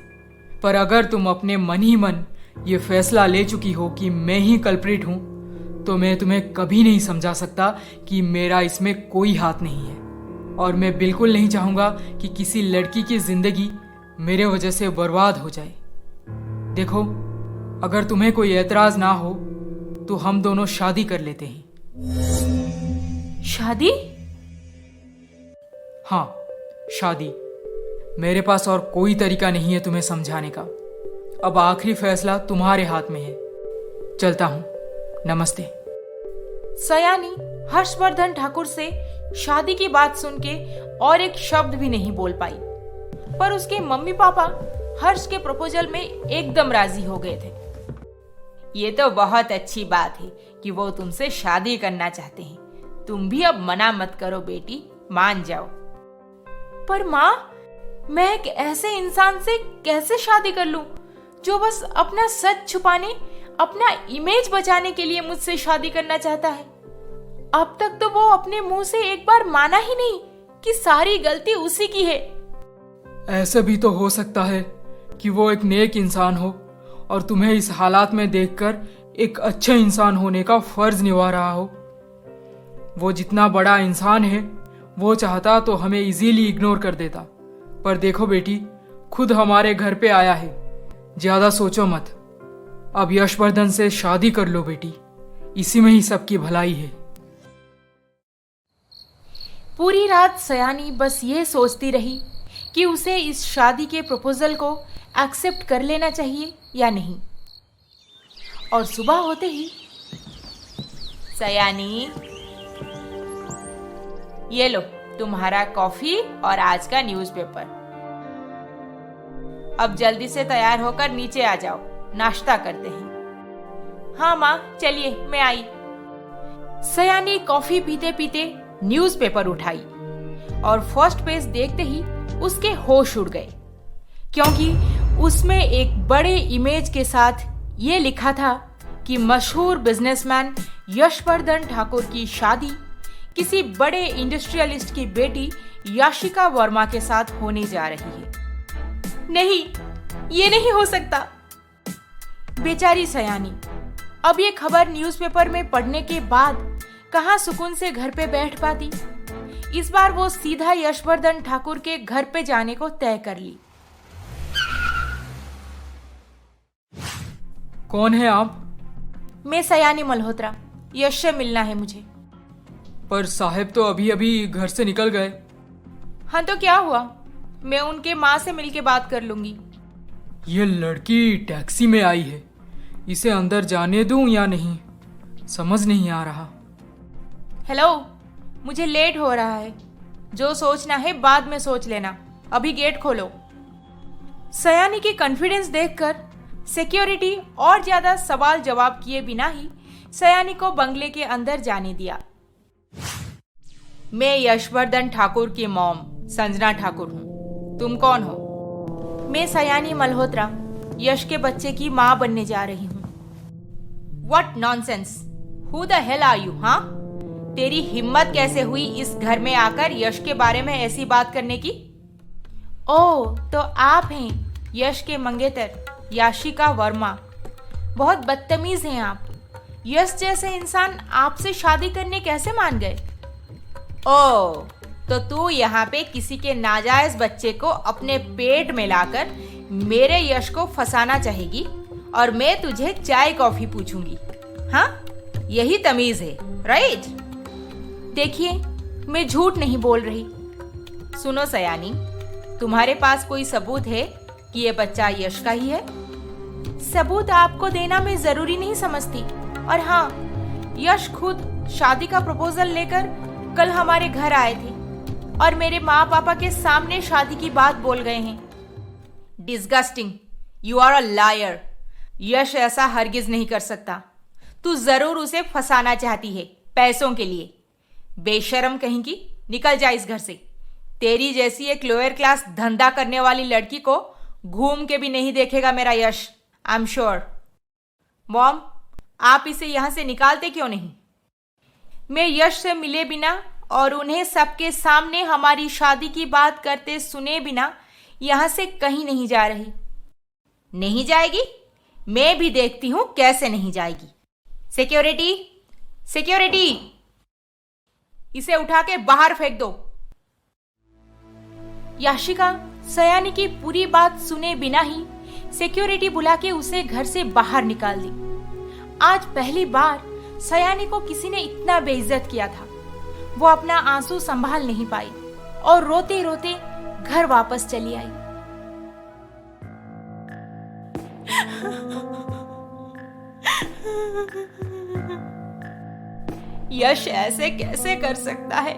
पर अगर तुम अपने मन ही मन ये फैसला ले चुकी हो कि मैं ही कल्प्रिट हूं, तो मैं तुम्हें कभी नहीं समझा सकता कि मेरा इसमें कोई हाथ नहीं है। और मैं बिल्कुल नहीं चाहूंगा कि किसी लड़की की जिंदगी मेरे वजह से बर्बाद हो जाए। देखो, अगर तुम्हें कोई एतराज ना हो तो हम दोनों शादी कर लेते हैं। शादी? हाँ, शादी। मेरे पास और कोई तरीका नहीं है तुम्हें समझाने का। अब आखिरी फैसला तुम्हारे हाथ में है। चलता हूं, नमस्ते। सयानी हर्षवर्धन ठाकुर से शादी की बात सुन के और एक शब्द भी नहीं बोल पाई। पर उसके मम्मी पापा हर्ष के प्रपोजल में एकदम राजी हो गए थे। ये तो बहुत अच्छी बात है कि वो तुमसे शादी करना चाहते हैं। तुम भी अब मना मत करो बेटी, मान जाओ। पर माँ, मैं एक ऐसे इंसान से कैसे शादी कर लूं जो बस अपना सच छुपाने, अपना इमेज बचाने के लिए मुझसे शादी करना चाहता है। अब तक तो वो अपने मुंह से एक बार माना ही नहीं कि सारी गलती उसी की है। ऐसा भी तो हो सकता है कि वो एक नेक इंसान हो और तुम्हें इस हालात में देखकर एक अच्छे इंसान होने का फर्ज निभा रहा हो। वो जितना बड़ा इंसान है, वो चाहता तो हमें इजीली इग्नोर कर देता। पर देखो बेटी, खुद हमारे घर पे आया है। ज्यादा सोचो मत। अब यशवर्धन से शादी कर लो बेटी, इसी में ही सबकी भलाई है। पूरी रात सयानी बस ये सोचती रही कि उसे इस शादी के प्रपोजल को एक्सेप्ट कर लेना चाहिए या नहीं। और सुबह होते ही, सयानी, ये लो तुम्हारा कॉफी और आज का न्यूज़पेपर। अब जल्दी से तैयार होकर नीचे आ जाओ, नाश्ता करते हैं। हाँ माँ, चलिए मैं आई। सयानी कॉफी पीते पीते न्यूज़पेपर उठाई और फर्स्ट पेज देखते ही उसके होश उड़ गए, क्योंकि उसमें एक बड़े इमेज के साथ ये लिखा था कि मशहूर बिजनेसमैन यशवर्धन ठाकुर की शादी किसी बड़े इंडस्ट्रियलिस्ट की बेटी याशिका वर्मा के साथ होने जा रही है। नहीं, ये नहीं हो सकता। बेचारी सयानी अब ये खबर न्यूज़पेपर में पढ़ने के बाद कहां सुकून से घर पे बैठ पाती। इस बार वो सीधा यशवर्धन ठाकुर के घर पे जाने को तय कर ली। कौन है आप? मैं सयानी मल्होत्रा, यश से मिलना है मुझे। पर साहब तो अभी अभी घर से निकल गए। हाँ तो क्या हुआ, मैं उनके माँ से मिलके बात कर लूंगी। ये लड़की टैक्सी में आई है, इसे अंदर जाने दूं या नहीं, समझ नहीं आ रहा। हेलो, मुझे लेट हो रहा है। जो सोचना है बाद में सोच लेना, अभी गेट खोलो। सयानी की कॉन्फिडेंस देखकर सिक्योरिटी और ज्यादा सवाल जवाब किए बिना ही सयानी को बंगले के अंदर जाने दिया। मैं यशवर्धन ठाकुर की मॉम संजना ठाकुर हूँ। तुम कौन हो? मैं सयानी मल्होत्रा, यश के बच्चे की माँ बनने जा रही हूँ। What nonsense! Who the hell are you, हाँ? तेरी हिम्मत कैसे हुई इस घर में आकर यश के बारे में ऐसी बात करने की? ओह, तो आप हैं यश के मंगेतर याशिका वर्मा। बहुत बदतमीज हैं आप। यश जैसे इंसान आपसे शादी करने कैसे मान गए? ओह, तो तू यहाँ पे किसी के नाजायज बच्चे को अपने पेट में लाकर मेरे यश को फंसाना चाहेगी और मैं तुझे चाय कॉफी पूछूंगी, हाँ? यही तमीज है, राइट? देखिए, मैं झूठ नहीं बोल रही। सुनो सयानी, तुम्हारे पास कोई सबूत है कि ये बच्चा यश का ही है? सबूत आपको देना मैं जरूरी नहीं समझती। और हाँ, यश खुद शादी का प्रपोजल लेकर कल हमारे घर आए थे और मेरे माँ पापा के सामने शादी की बात बोल गए हैं। Disgusting, you are a liar. Yash ऐसा हरगिज नहीं कर सकता। तू जरूर उसे फंसाना चाहती है पैसों के लिए। बेशरम कहीं की, निकल जा इस घर से। तेरी जैसी एक लोअर क्लास धंधा करने वाली लड़की को घूम के भी नहीं देखेगा मेरा यश, आई एम श्योर। मॉम, आप इसे यहां से निकालते क्यों नहीं? मैं यश से मिले बिना और उन्हें सबके सामने हमारी शादी की बात करते सुने बिना यहां से कहीं नहीं जा रही। नहीं जाएगी? मैं भी देखती हूं कैसे नहीं जाएगी। सिक्योरिटी, सिक्योरिटी, इसे उठा के बाहर फेंक दो। याशिका सयानी की पूरी बात सुने बिना ही सिक्योरिटी बुला के उसे घर से बाहर निकाल दी। आज पहली बार सयानी को किसी ने इतना बेइज्जत किया था। वो अपना आंसू संभाल नहीं पाई और रोते रोते घर वापस चली आई। यश ऐसे कैसे कर सकता है?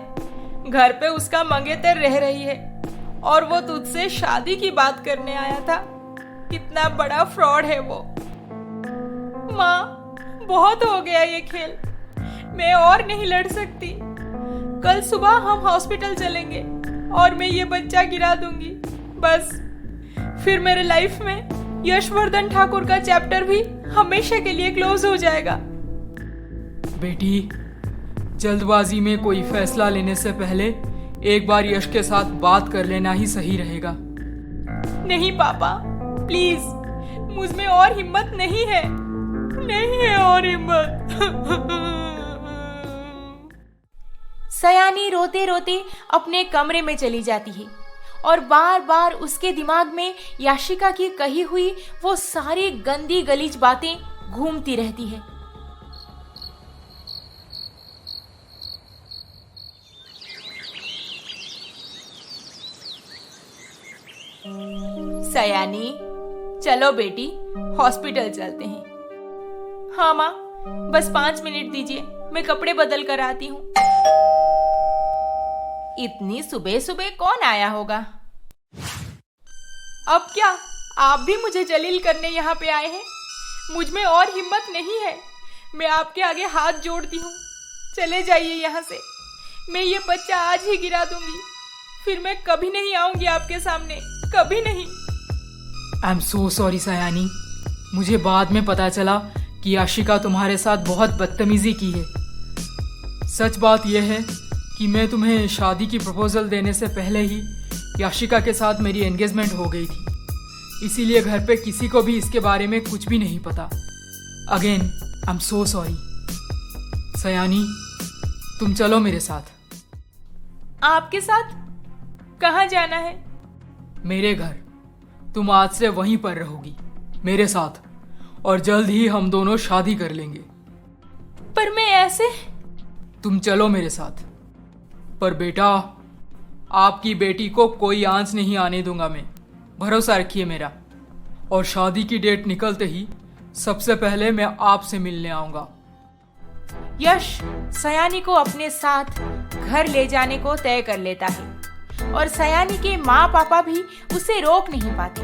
घर पे उसका मंगेतर रह रही है और वो तुझसे शादी की बात करने आया था। कितना बड़ा फ्रॉड है वो। माँ, बहुत हो गया ये खेल। मैं और नहीं लड़ सकती। कल सुबह हम हॉस्पिटल चलेंगे और मैं ये बच्चा गिरा दूंगी। बस फिर मेरे लाइफ में यशवर्धन ठाकुर का चैप्टर भी हमेशा के लिए क्लोज हो जाएगा। बेटी, जल्दबाजी में कोई फैसला लेने से पहले एक बार यश के साथ बात कर लेना ही सही रहेगा। नहीं पापा, प्लीज, मुझ में और हिम्मत नहीं है। नहीं है और हिम्मत। सयानी रोते रोते अपने कमरे में चली जाती है और बार बार उसके दिमाग में याशिका की कही हुई वो सारी गंदी गलीज बातें घूमती रहती है। सयानी, चलो बेटी, हॉस्पिटल चलते हैं। हाँ माँ, बस 5 मिनट दीजिए, मैं कपड़े बदल कर आती हूँ। इतनी सुबह सुबह कौन आया होगा? अब क्या आप भी मुझे जलील करने यहाँ पे आए हैं? मुझ में और हिम्मत नहीं है। मैं आपके आगे हाथ जोड़ती हूँ, चले जाइए यहाँ से। मैं ये बच्चा आज ही गिरा दूंगी, फिर मैं कभी नहीं आऊंगी आपके सामने, कभी नहीं। आई एम सो सॉरी सयानी। मुझे बाद में पता चला कि याशिका तुम्हारे साथ बहुत बदतमीजी की है। सच बात यह है कि मैं तुम्हें शादी की प्रपोजल देने से पहले ही याशिका के साथ मेरी एंगेजमेंट हो गई थी, इसीलिए घर पे किसी को भी इसके बारे में कुछ भी नहीं पता। Again I am so sorry. Sayani, तुम चलो मेरे साथ। आपके साथ? कहाँ जाना है? मेरे घर। तुम आज से वहीं पर रहोगी मेरे साथ, और जल्द ही हम दोनों शादी कर लेंगे। पर मैं ऐसे? तुम चलो मेरे साथ। पर बेटा, आपकी बेटी को कोई आंच नहीं आने दूंगा मैं, भरोसा रखिए मेरा। और शादी की डेट निकलते ही सबसे पहले मैं आपसे मिलने आऊंगा। यश सयानी को अपने साथ घर ले जाने को तय कर लेता है और सयानी के माँ पापा भी उसे रोक नहीं पाते,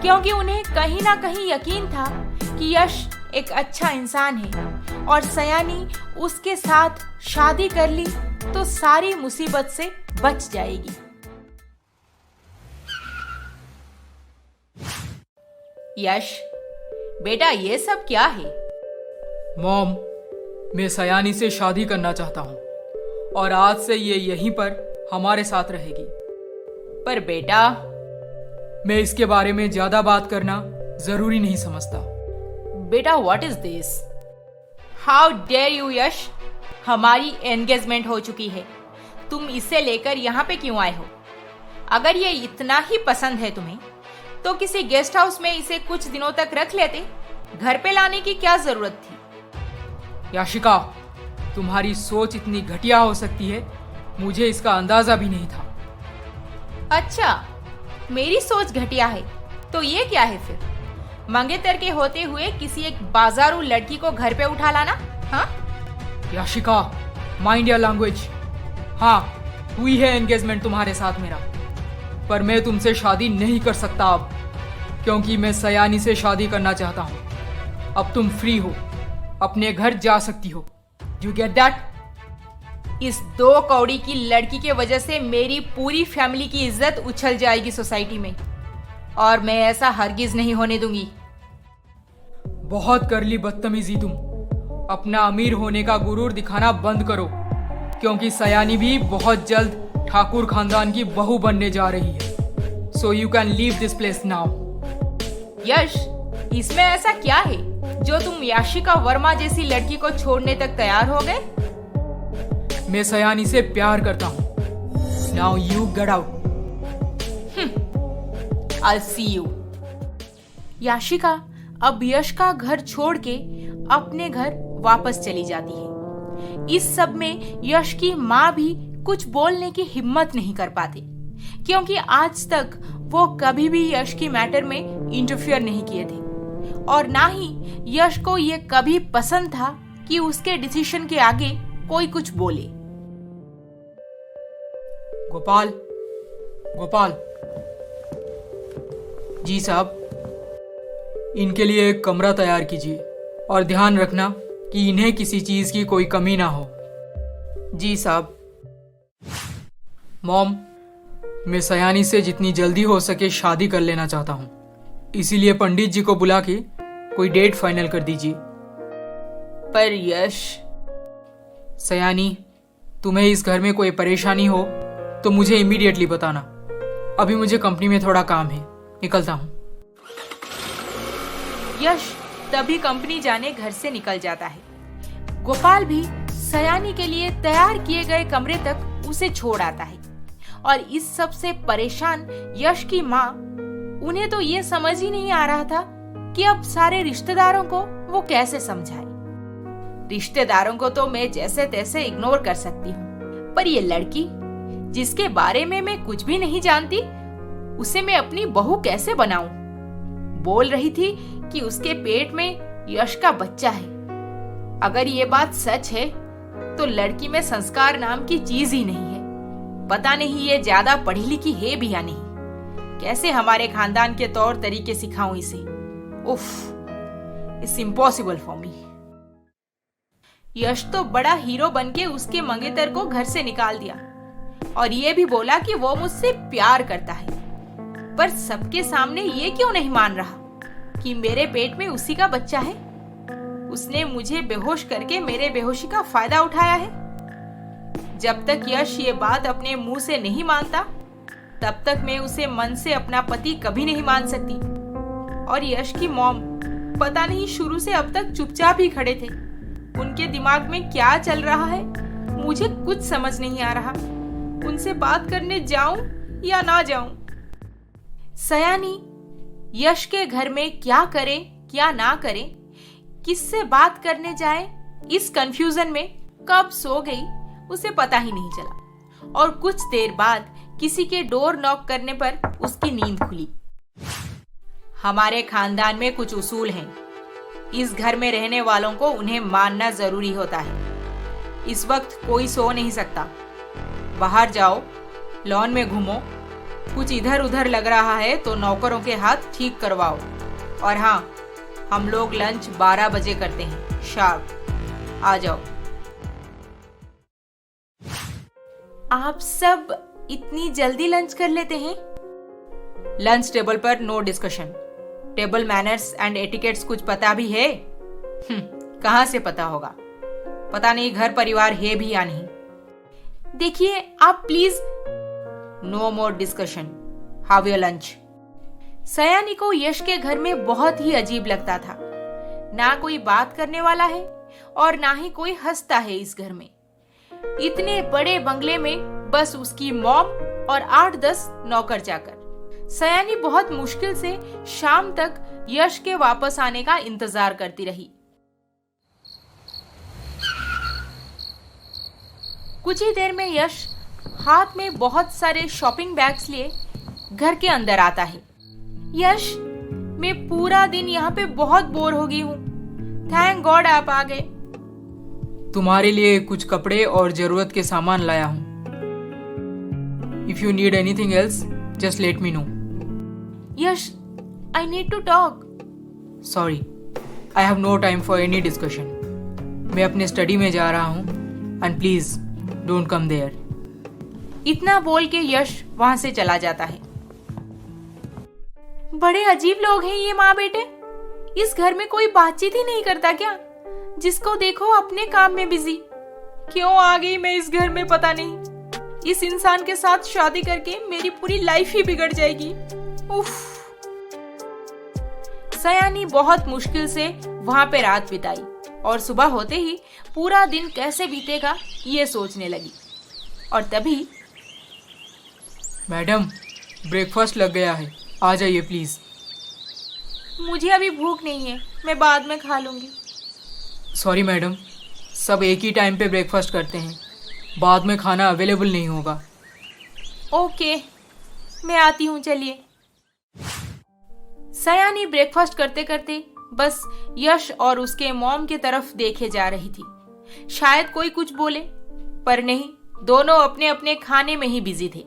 क्योंकि उन्हें कहीं ना कहीं यकीन था कि यश एक अच्छा इंसान है और सयानी उसके साथ शादी कर ली तो सारी मुसीबत से बच जाएगी। यश बेटा, ये सब क्या है? मॉम, मैं सयानी से शादी करना चाहता हूँ और आज से ये यहीं पर हमारे साथ रहेगी। पर बेटा, मैं इसके बारे में ज्यादा बात करना जरूरी नहीं समझता। बेटा, what is this? How dare you Yash? हमारी एंगेजमेंट हो चुकी है, तुम इसे लेकर यहाँ पे क्यों आए हो? अगर ये इतना ही पसंद है तुम्हें तो किसी गेस्ट हाउस में इसे कुछ दिनों तक रख लेते। घर पे लाने की क्या जरूरत थी? याशिका, तुम्हारी सोच इतनी घटिया हो सकती है, मुझे इसका अंदाजा भी नहीं था। अच्छा, मेरी सोच घटिया है तो ये क्या है फिर? मंगेतर के होते हुए किसी एक बाजारू लड़की को घर पे उठा लाना? हाँ याशिका, माइंड योर लैंग्वेज। हाँ, हुई है एंगेजमेंट तुम्हारे साथ मेरा, पर मैं तुमसे शादी नहीं कर सकता अब, क्योंकि मैं सयानी से शादी करना चाहता हूँ। अब तुम फ्री हो, अपने घर जा सकती हो। You get that? इस 2 कौड़ी की लड़की के वजह से मेरी पूरी फैमिली की इज्जत उछल जाएगी सोसाइटी में, और मैं ऐसा हरगिज नहीं होने दूंगी। बहुत कर ली बदतमीजी तुम। अपना अमीर होने का गुरूर दिखाना बंद करो, क्योंकि सयानी भी बहुत जल्द ठाकुर खानदान की बहू बनने जा रही है। So you can leave this place now. Yash, इसमें ऐसा क्या है जो तुम याशिका वर्मा जैसी लड़की को छोड़ने तक तैयार हो गए? मैं सयानी से प्यार करता हूँ। Now you get out. I'll see you. Yashika अब यश का घर छोड़ के अपने घर वापस चली जाती है। इस सब में यश की माँ भी कुछ बोलने की हिम्मत नहीं कर पाती, क्योंकि आज तक वो कभी भी यश की मैटर में इंटरफियर नहीं किए थे, और ना ही यश को ये कभी पसंद था कि उसके डिसीजन के आगे कोई कुछ बोले। गोपाल, गोपाल। जी साहब, इनके लिए एक कमरा तैयार कीजिए और ध्यान रखना कि इन्हें किसी चीज की कोई कमी ना हो। जी साहब। मॉम, मैं सयानी से जितनी जल्दी हो सके शादी कर लेना चाहता हूँ, इसीलिए पंडित जी को बुला के कोई डेट फाइनल कर दीजिए। पर यश। सयानी, तुम्हें इस घर में कोई परेशानी हो तो मुझे इमीडिएटली बताना। अभी मुझे कंपनी में थोड़ा काम है, निकलता हूँ। यश तभी कंपनी जाने घर से निकल जाता है। गोपाल भी सयानी के लिए तैयार किए गए कमरे तक उसे छोड़ आता है और इस सब से परेशान यश की माँ, उन्हें तो ये समझ ही नहीं आ रहा था कि अब सारे रिश्तेदारों को वो कैसे समझाए। रिश्तेदारों को तो मैं जैसे तैसे इग्नोर कर सकती हूँ, पर ये लड़की जिसके बारे में मैं कुछ भी नहीं जानती, उसे मैं अपनी बहू कैसे बनाऊं? बोल रही थी कि उसके पेट में यश का बच्चा है। अगर ये बात सच है तो लड़की में संस्कार नाम की चीज ही नहीं है। पता नहीं ये ज्यादा पढ़ी लिखी है भी या नहीं। कैसे हमारे खानदान के तौर तरीके सिखाऊं इसे? उफ, इट्स इम्पॉसिबल फॉर मी। यश तो बड़ा हीरो बनके उसके मंगेतर को घर से निकाल दिया और ये भी बोला कि वो मुझसे प्यार करता है, पर सबके सामने ये क्यों नहीं मान रहा कि मेरे पेट में उसी का बच्चा है? उसने मुझे बेहोश करके मेरे बेहोशी का फायदा उठाया है। जब तक यश ये बात अपने मुंह से नहीं मानता, तब तक मैं उसे मन से अपना पति कभी नहीं मान सकती। और यश की मॉम पता नहीं शुरू से अब तक चुपचाप ही खड़े थे। उनके दिमाग में क्या चल रहा है मुझे कुछ समझ नहीं आ रहा। उनसे बात करने जाऊं या ना जाऊं? सयानी यश के घर में क्या करे क्या ना करे, किससे बात करने जाए, इस कंफ्यूजन में कब सो गई उसे पता ही नहीं चला। और कुछ देर बाद किसी के डोर नॉक करने पर उसकी नींद खुली। हमारे खानदान में कुछ उसूल हैं। इस घर में रहने वालों को उन्हें मानना जरूरी होता है। इस वक्त कोई सो नहीं सकता। बाहर जाओ, लॉन में घूमो, कुछ इधर उधर लग रहा है तो नौकरों के हाथ ठीक करवाओ। और हाँ, हम लोग लंच 12 बजे करते हैं शार्प। आ जाओ। आप सब इतनी जल्दी लंच कर लेते हैं? लंच टेबल पर no discussion. Table manners and etiquettes कुछ पता भी है? कहां से पता होगा? पता नहीं घर परिवार है भी या नहीं। देखिए आप please. No more discussion. Have your lunch. Sayani को यश के घर में बहुत ही अजीब लगता था। ना कोई बात करने वाला है और ना ही कोई हंसता है इस घर में। इतने बड़े बंगले में बस उसकी मॉम और 8-10 नौकर चाकर। सयानी बहुत मुश्किल से शाम तक यश के वापस आने का इंतजार करती रही। कुछ ही देर में यश हाथ में बहुत सारे शॉपिंग बैग्स लिए घर के अंदर आता है। यश, मैं पूरा दिन यहाँ पे बहुत बोर हो गई हूँ। थैंक गॉड आप आ गए। तुम्हारे लिए कुछ कपड़े और जरूरत के सामान लाया हूँ। If you need anything else just let me know. Yash, I need to talk. Sorry, I have no time for any discussion. मैं अपने स्टडी में जा रहा हूँ and please don't come there. इतना बोल के यश वहां से चला जाता है। बड़े अजीब लोग हैं ये माँ बेटे। इस घर में कोई बातचीत ही नहीं करता क्या? जिसको देखो अपने काम में बिजी। क्यों आ गई मैं इस घर में पता नहीं। इस इंसान के साथ शादी करके मेरी पूरी लाइफ ही बिगड़ जाएगी। उफ। सयानी बहुत मुश्किल से वहां पे रात बिताई और सुबह होते ही पूरा दिन कैसे बीतेगा ये सोचने लगी। और तभी मैडम, ब्रेकफास्ट लग गया है, आ जाइए प्लीज। मुझे अभी भूख नहीं है, मैं बाद में खा लूंगी। सॉरी मैडम, सब एक ही टाइम पे ब्रेकफास्ट करते हैं, बाद में खाना अवेलेबल नहीं होगा। ओके, मैं आती हूँ, चलिए। सयानी ब्रेकफास्ट करते करते बस यश और उसके मॉम की तरफ देखे जा रही थी। शायद कोई कुछ बोले, पर नहीं, दोनों अपने अपने खाने में ही बिजी थे।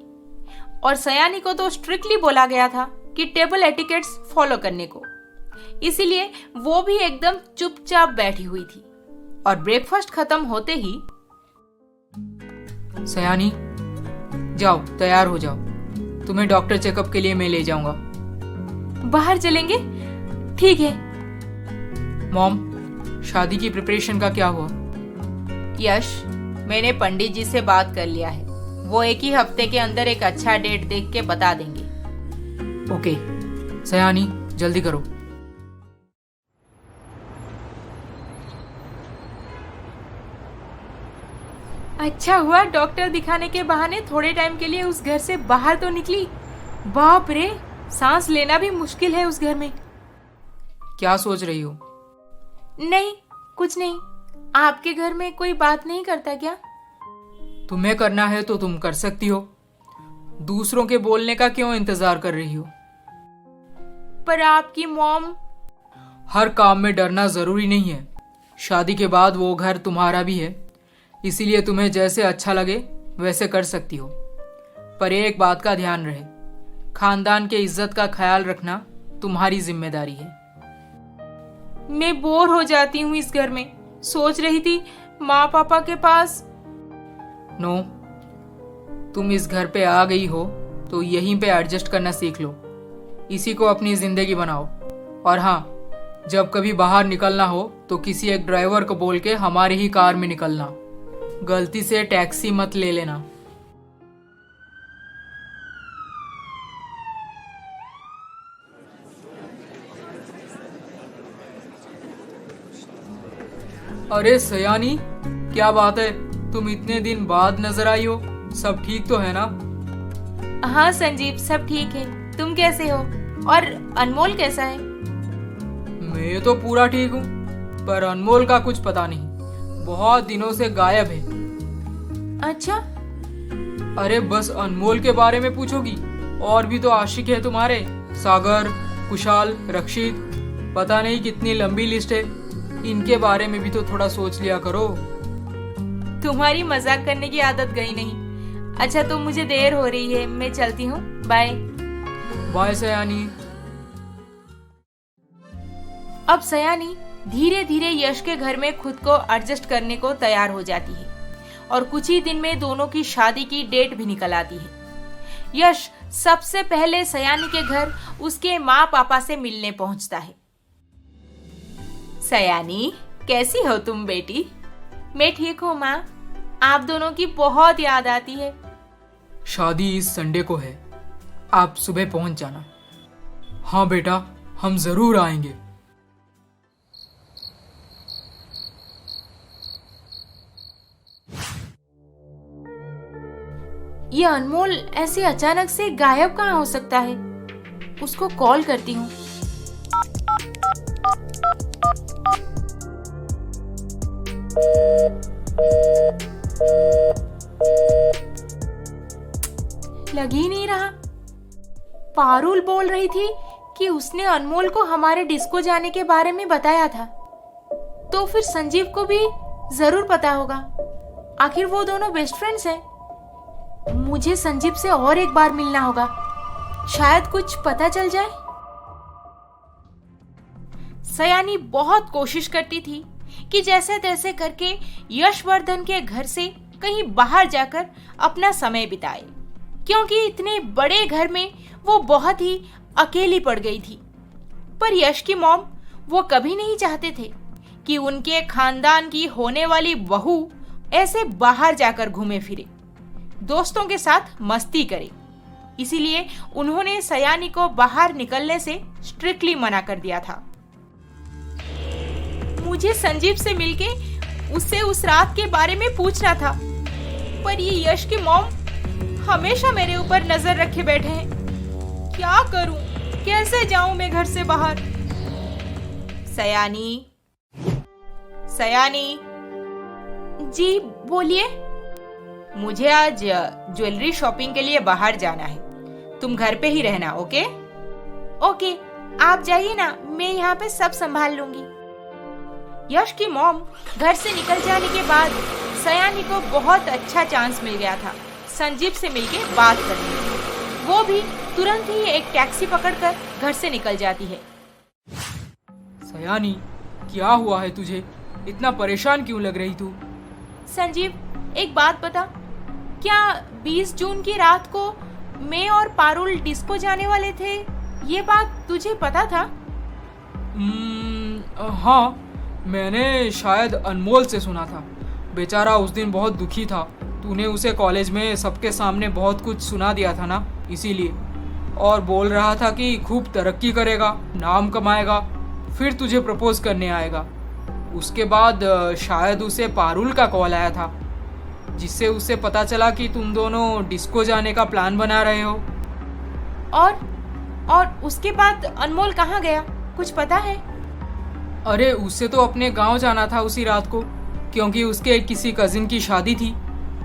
और सयानी को तो स्ट्रिक्टली बोला गया था कि टेबल एटिकेट्स फॉलो करने को, इसीलिए वो भी एकदम चुपचाप बैठी हुई थी। और ब्रेकफास्ट खत्म होते ही, सयानी जाओ, तैयार हो जाओ, तुम्हें डॉक्टर चेकअप के लिए मैं ले जाऊंगा। बाहर चलेंगे? ठीक है। मॉम, शादी की प्रिपरेशन का क्या हुआ? यश, मैंने पंडित जी से बात कर लिया है, वो एक ही हफ्ते के अंदर एक अच्छा डेट देख के बता देंगे। ओके, सयानी जल्दी करो। अच्छा हुआ डॉक्टर दिखाने के बहाने थोड़े टाइम के लिए उस घर से बाहर तो निकली। बाप रे, सांस लेना भी मुश्किल है उस घर में। क्या सोच रही हो? नहीं, कुछ नहीं। आपके घर में कोई बात नहीं करता क्या? तुम्हें करना है तो तुम कर सकती हो, दूसरों के बोलने का क्यों इंतजार कर रही हो? पर आपकी मॉम। हर काम में डरना जरूरी नहीं है। शादी के बाद वो घर तुम्हारा भी है, इसीलिए तुम्हें जैसे अच्छा लगे वैसे कर सकती हो। पर एक बात का ध्यान रहे, खानदान के इज्जत का ख्याल रखना तुम्हारी जिम्मेदारी है। मैं बोर हो जाती हूँ इस घर में। सोच रही थी माँ पापा के पास। नो, तुम इस घर पे आ गई हो तो यहीं पे एडजस्ट करना सीख लो, इसी को अपनी जिंदगी बनाओ। और हाँ, जब कभी बाहर निकलना हो तो किसी एक ड्राइवर को बोल के हमारी ही कार में निकलना, गलती से टैक्सी मत ले लेना। अरे सयानी, क्या बात है, तुम इतने दिन बाद नजर आई हो, सब ठीक तो है ना? हाँ संजीव, सब ठीक है। तुम कैसे हो? और अनमोल कैसा है? मैं तो पूरा ठीक हूँ, पर अनमोल का कुछ पता नहीं, बहुत दिनों से गायब है। अच्छा? अरे बस अनमोल के बारे में पूछोगी? और भी तो आशिक है तुम्हारे, सागर, कुशाल, रक्षित, पता नहीं कितनी लंबी लिस्ट है। इनके बारे में भी तो थोड़ा सोच लिया करो। तुम्हारी मजाक करने की आदत गई नहीं। अच्छा, तो मुझे देर हो रही है, मैं चलती हूँ। बाय। बाय सयानी। अब सयानी धीरे धीरे यश के घर में खुद को एडजस्ट करने को तैयार हो जाती है और कुछ ही दिन में दोनों की शादी की डेट भी निकल आती है। यश सबसे पहले सयानी के घर उसके माँ पापा से मिलने पहुंचता है। सयानी, कैसी हो तुम बेटी? मैं ठीक हूँ माँ, आप दोनों की बहुत याद आती है। शादी इस संडे को है, आप सुबह पहुंच जाना। हाँ बेटा, हम जरूर आएंगे। ये अनमोल ऐसे अचानक से गायब कहाँ हो सकता है? उसको कॉल करती हूँ। लग ही नहीं रहा। पारुल बोल रही थी कि उसने अनमोल को हमारे डिस्को जाने के बारे में बताया था, तो फिर संजीव को भी जरूर पता होगा। आखिर वो दोनों बेस्ट फ्रेंड्स हैं। मुझे संजीव से और एक बार मिलना होगा, शायद कुछ पता चल जाए। सयानी बहुत कोशिश करती थी कि जैसे तैसे करके यशवर्धन के घर से कहीं बाहर जाकर अपना समय बिताए, क्योंकि इतने बड़े घर में वो बहुत ही अकेली पड़ गई थी। पर यश की मॉम वो कभी नहीं चाहते थे कि उनके खानदान की होने वाली बहू ऐसे बाहर जाकर घूमे फिरे, दोस्तों के साथ मस्ती करे। इसीलिए उन्होंने सयानी को बाहर निकलने से स्ट्रिक्टली मना कर दिया था। मुझे संजीव से मिलके उससे उस रात के बारे में पूछना था, पर ये यश की मॉम हमेशा मेरे ऊपर नजर रखे बैठे हैं। क्या करूं? कैसे जाऊं मैं घर से बाहर? सयानी, सयानी जी बोलिए। मुझे आज ज्वेलरी शॉपिंग के लिए बाहर जाना है, तुम घर पे ही रहना। ओके? ओके, आप जाइए ना, मैं यहाँ पे सब संभाल लूंगी। यश की मॉम घर से निकल जाने के बाद सयानी को बहुत अच्छा चांस मिल गया था संजीव से मिलके बात करने की। वो भी तुरंत ही एक टैक्सी पकड़कर घर से निकल जाती है। सयानी, क्या हुआ है तुझे? इतना परेशान क्यों लग रही तू? संजीव, एक बात बता, क्या 20 जून की रात को मैं और पारुल डिस्को जाने वाले थे? ये बात तुझे पता था? हाँ, मैंने शायद अनमोल से सुना था। बेचारा उस दिन बहुत दुखी था। तूने उसे कॉलेज में सबके सामने बहुत कुछ सुना दिया था ना, इसीलिए। और बोल रहा था कि खूब तरक्की करेगा, नाम कमाएगा, फिर तुझे प्रपोज करने आएगा। उसके बाद शायद उसे पारुल का कॉल आया था, जिससे उसे पता चला कि तुम दोनों डिस्को जाने का प्लान बना रहे हो। और उसके बाद अनमोल कहाँ गया, कुछ पता है? अरे, उसे तो अपने गांव जाना था उसी रात को, क्योंकि उसके किसी कजिन की शादी थी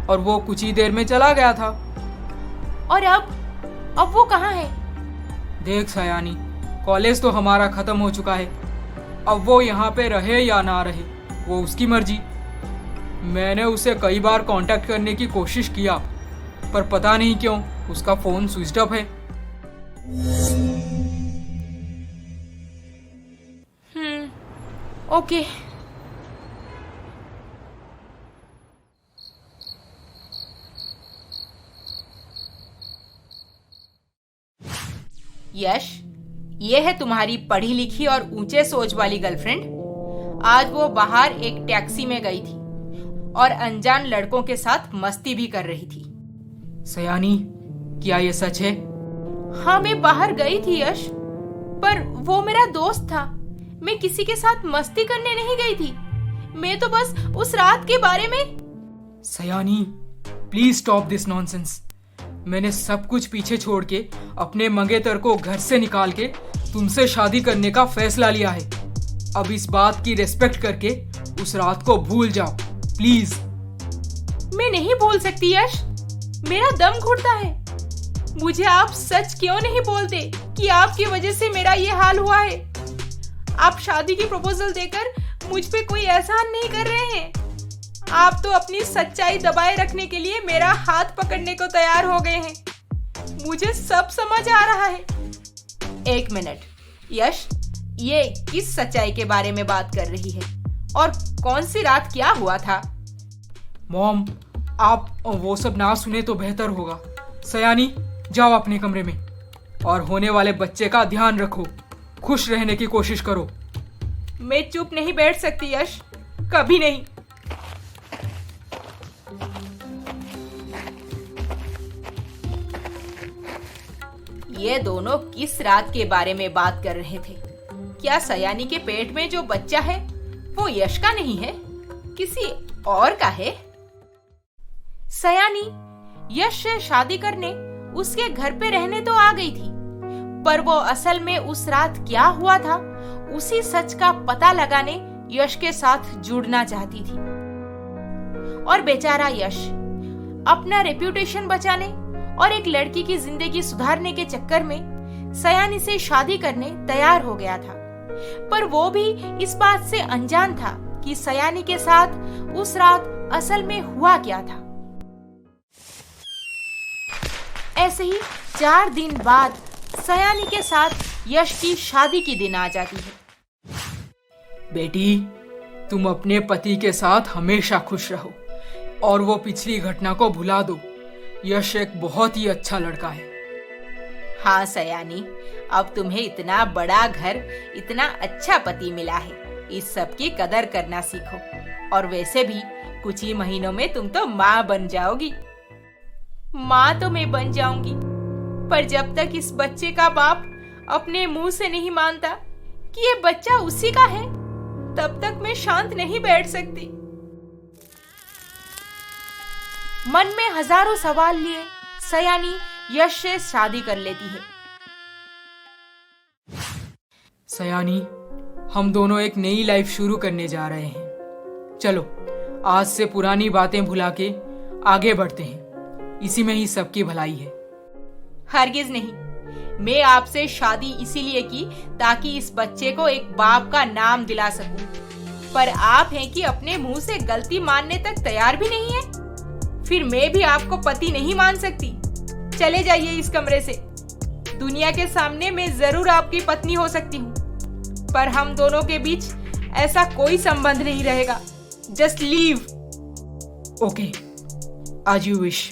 और वो कुछ ही देर में चला गया था। और अब वो कहाँ है? देख सयानी, कॉलेज तो हमारा खत्म हो चुका है। अब वो यहाँ पे रहे या ना रहे, वो उसकी मर्जी। मैंने उसे कई बार कांटेक्ट करने की कोशिश किया, पर पता नहीं क्यों उसका फोन स्विच ऑफ है। ओके। यश, ये है तुम्हारी पढ़ी लिखी और ऊंचे सोच वाली गर्लफ्रेंड। आज वो बाहर एक टैक्सी में गई थी और अनजान लड़कों के साथ मस्ती भी कर रही थी। सयानी, क्या ये सच है? हाँ, मैं बाहर गई थी यश, पर वो मेरा दोस्त था। मैं किसी के साथ मस्ती करने नहीं गई थी। मैं तो बस उस रात के बारे में। सयानी, प्लीज स्टॉप दिस नॉनसेंस। मैंने सब कुछ पीछे छोड़ के अपने मंगेतर को घर से निकाल के तुमसे शादी करने का फैसला लिया है। अब इस बात की रिस्पेक्ट करके उस रात को भूल जाओ, प्लीज। मैं नहीं बोल सकती यश, मेरा दम घुटता है। मुझे आप सच क्यों नहीं बोलते कि आपकी वजह से मेरा ये हाल हुआ है? आप शादी की प्रपोजल देकर मुझ पे कोई एहसान नहीं कर रहे हैं। आप तो अपनी सच्चाई दबाए रखने के लिए मेरा हाथ पकड़ने को तैयार हो गए हैं। मुझे सब समझ आ रहा है। एक मिनट यश, ये किस सच्चाई के बारे में बात कर रही है और कौन सी रात क्या हुआ था? मॉम, आप वो सब ना सुने तो बेहतर होगा। सयानी, जाओ अपने कमरे में और होने वाले बच्चे का ध्यान रखो। खुश रहने की कोशिश करो। मैं चुप नहीं बैठ सकती यश, कभी नहीं। ये दोनों किस रात के बारे में बात कर रहे थे? क्या सयानी के पेट में जो बच्चा है वो यश का नहीं है, किसी और का है? सयानी यश से शादी करने उसके घर पे रहने तो आ गई थी, पर वो असल में उस रात क्या हुआ था उसी सच का पता लगाने यश के साथ जुड़ना चाहती थी। और बेचारा यश अपना रेप्यूटेशन बचाने और एक लड़की की जिंदगी सुधारने के चक्कर में सयानी से शादी करने तैयार हो गया था, पर वो भी इस बात से अनजान था कि सयानी के साथ उस रात असल में हुआ क्या था। ऐसे ही 4 दिन बाद सयानी के साथ यश की शादी की दिन आ जाती है। बेटी, तुम अपने पति के साथ हमेशा खुश रहो और वो पिछली घटना को भुला दो। यश एक बहुत ही अच्छा लड़का है। हाँ सयानी, अब तुम्हें इतना बड़ा घर, इतना अच्छा पति मिला है, इस सब की कदर करना सीखो। और वैसे भी कुछ ही महीनों में तुम तो माँ बन जाओगी। माँ तो मैं बन जाऊंगी, पर जब तक इस बच्चे का बाप अपने मुंह से नहीं मानता कि ये बच्चा उसी का है, तब तक मैं शांत नहीं बैठ सकती। मन में हजारों सवाल लिए सयानी यश से शादी कर लेती है। सयानी, हम दोनों एक नई लाइफ शुरू करने जा रहे हैं। चलो, आज से पुरानी बातें भुला के आगे बढ़ते हैं। इसी में ही सबकी भलाई है। हरगिज नहीं, मैं आपसे शादी इसीलिए की ताकि इस बच्चे को एक बाप का नाम दिला सकूं। पर आप हैं कि अपने मुंह से गलती मानने तक तैयार भी नहीं है। फिर मैं भी आपको पति नहीं मान सकती। चले जाइए इस कमरे से। दुनिया के सामने मैं जरूर आपकी पत्नी हो सकती हूँ, पर हम दोनों के बीच ऐसा कोई संबंध नहीं रहेगा। Just leave. ओके, आज यू विश।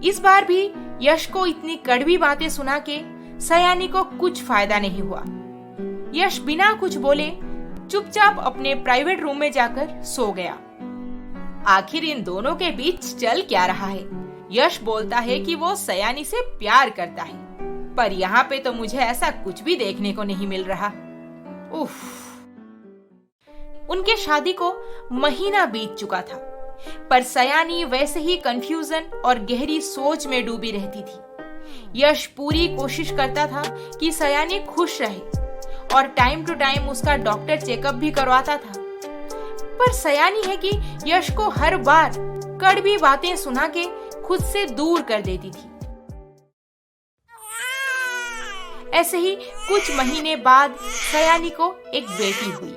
इस बार भी यश को इतनी कड़वी बातें सुना के सयानी को कुछ फायदा नहीं हुआ। यश बिना कुछ बोले चुपचाप अपने प्राइवेट रूम में जाकर सो गया। आखिर इन दोनों के बीच चल क्या रहा है? यश बोलता है कि वो सयानी से प्यार करता है, पर यहाँ पे तो मुझे ऐसा कुछ भी देखने को नहीं मिल रहा। उफ। उनके शादी को महीना बीत चुका था, पर सयानी वैसे ही कंफ्यूजन और गहरी सोच में डूबी रहती थी। यश पूरी कोशिश करता था कि सयानी खुश रहे और टाइम टू टाइम उसका डॉक्टर चेकअप भी करवाता था, पर सयानी है कि यश को हर बार कड़वी बातें सुना के खुद से दूर कर देती थी। ऐसे ही कुछ महीने बाद सयानी को एक बेटी हुई।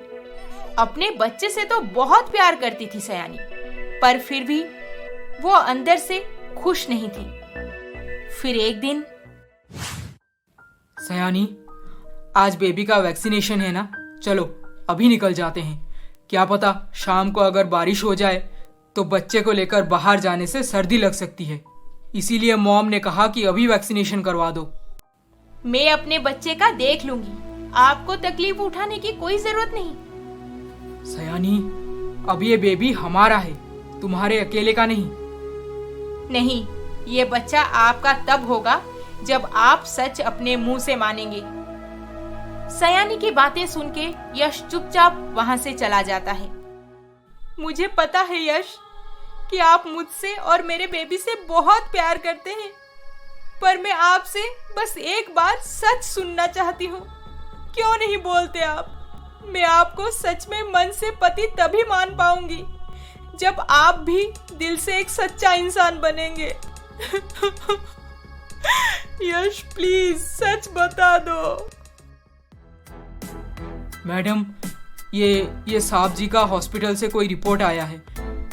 अपने बच्चे से तो बहुत प्यार करती थी सयानी, पर फिर भी वो अंदर से खुश नहीं थी। फिर एक दिन, सयानी, आज बेबी का वैक्सीनेशन है ना, चलो अभी निकल जाते हैं। क्या पता शाम को अगर बारिश हो जाए तो बच्चे को लेकर बाहर जाने से सर्दी लग सकती है, इसीलिए मॉम ने कहा कि अभी वैक्सीनेशन करवा दो। मैं अपने बच्चे का देख लूंगी, आपको तकलीफ उठाने की कोई जरूरत नहीं। सयानी, अब ये बेबी हमारा है, तुम्हारे अकेले का नहीं। नहीं, ये बच्चा आपका तब होगा जब आप सच अपने मुंह से मानेंगे। सयानी की बातें सुन के यश चुपचाप वहां से चला जाता है। मुझे पता है यश कि आप मुझसे और मेरे बेबी से बहुत प्यार करते हैं, पर मैं आपसे बस एक बार सच सुनना चाहती हूँ। क्यों नहीं बोलते आप? मैं आपको सच में मन से पति तभी मान पाऊंगी जब आप भी दिल से एक सच्चा इंसान बनेंगे। यश प्लीज सच बता दो। मैडम, ये साहब जी का हॉस्पिटल से कोई रिपोर्ट आया है,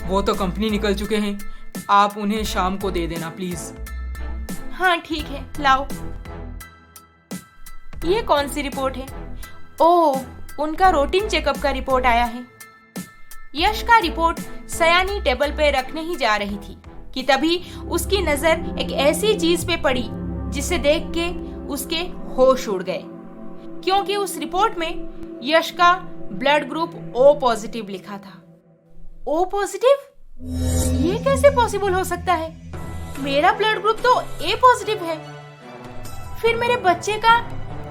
वो तो कंपनी निकल चुके हैं, आप उन्हें शाम को दे देना प्लीज। हाँ ठीक है, लाओ। ये कौन सी रिपोर्ट है? ओह, उनका रूटीन चेकअप का रिपोर्ट आया है। यश का रिपोर्ट सयानी टेबल पे रखने ही जा रही थी कि तभी उसकी नजर एक ऐसी चीज पे पड़ी जिसे देख के उसके होश उड़ गए, क्योंकि उस रिपोर्ट में यश का ब्लड ग्रुप O पॉजिटिव लिखा था। O positive? ये कैसे पॉसिबल हो सकता है? मेरा ब्लड ग्रुप तो A पॉजिटिव है। फिर मेरे बच्चे का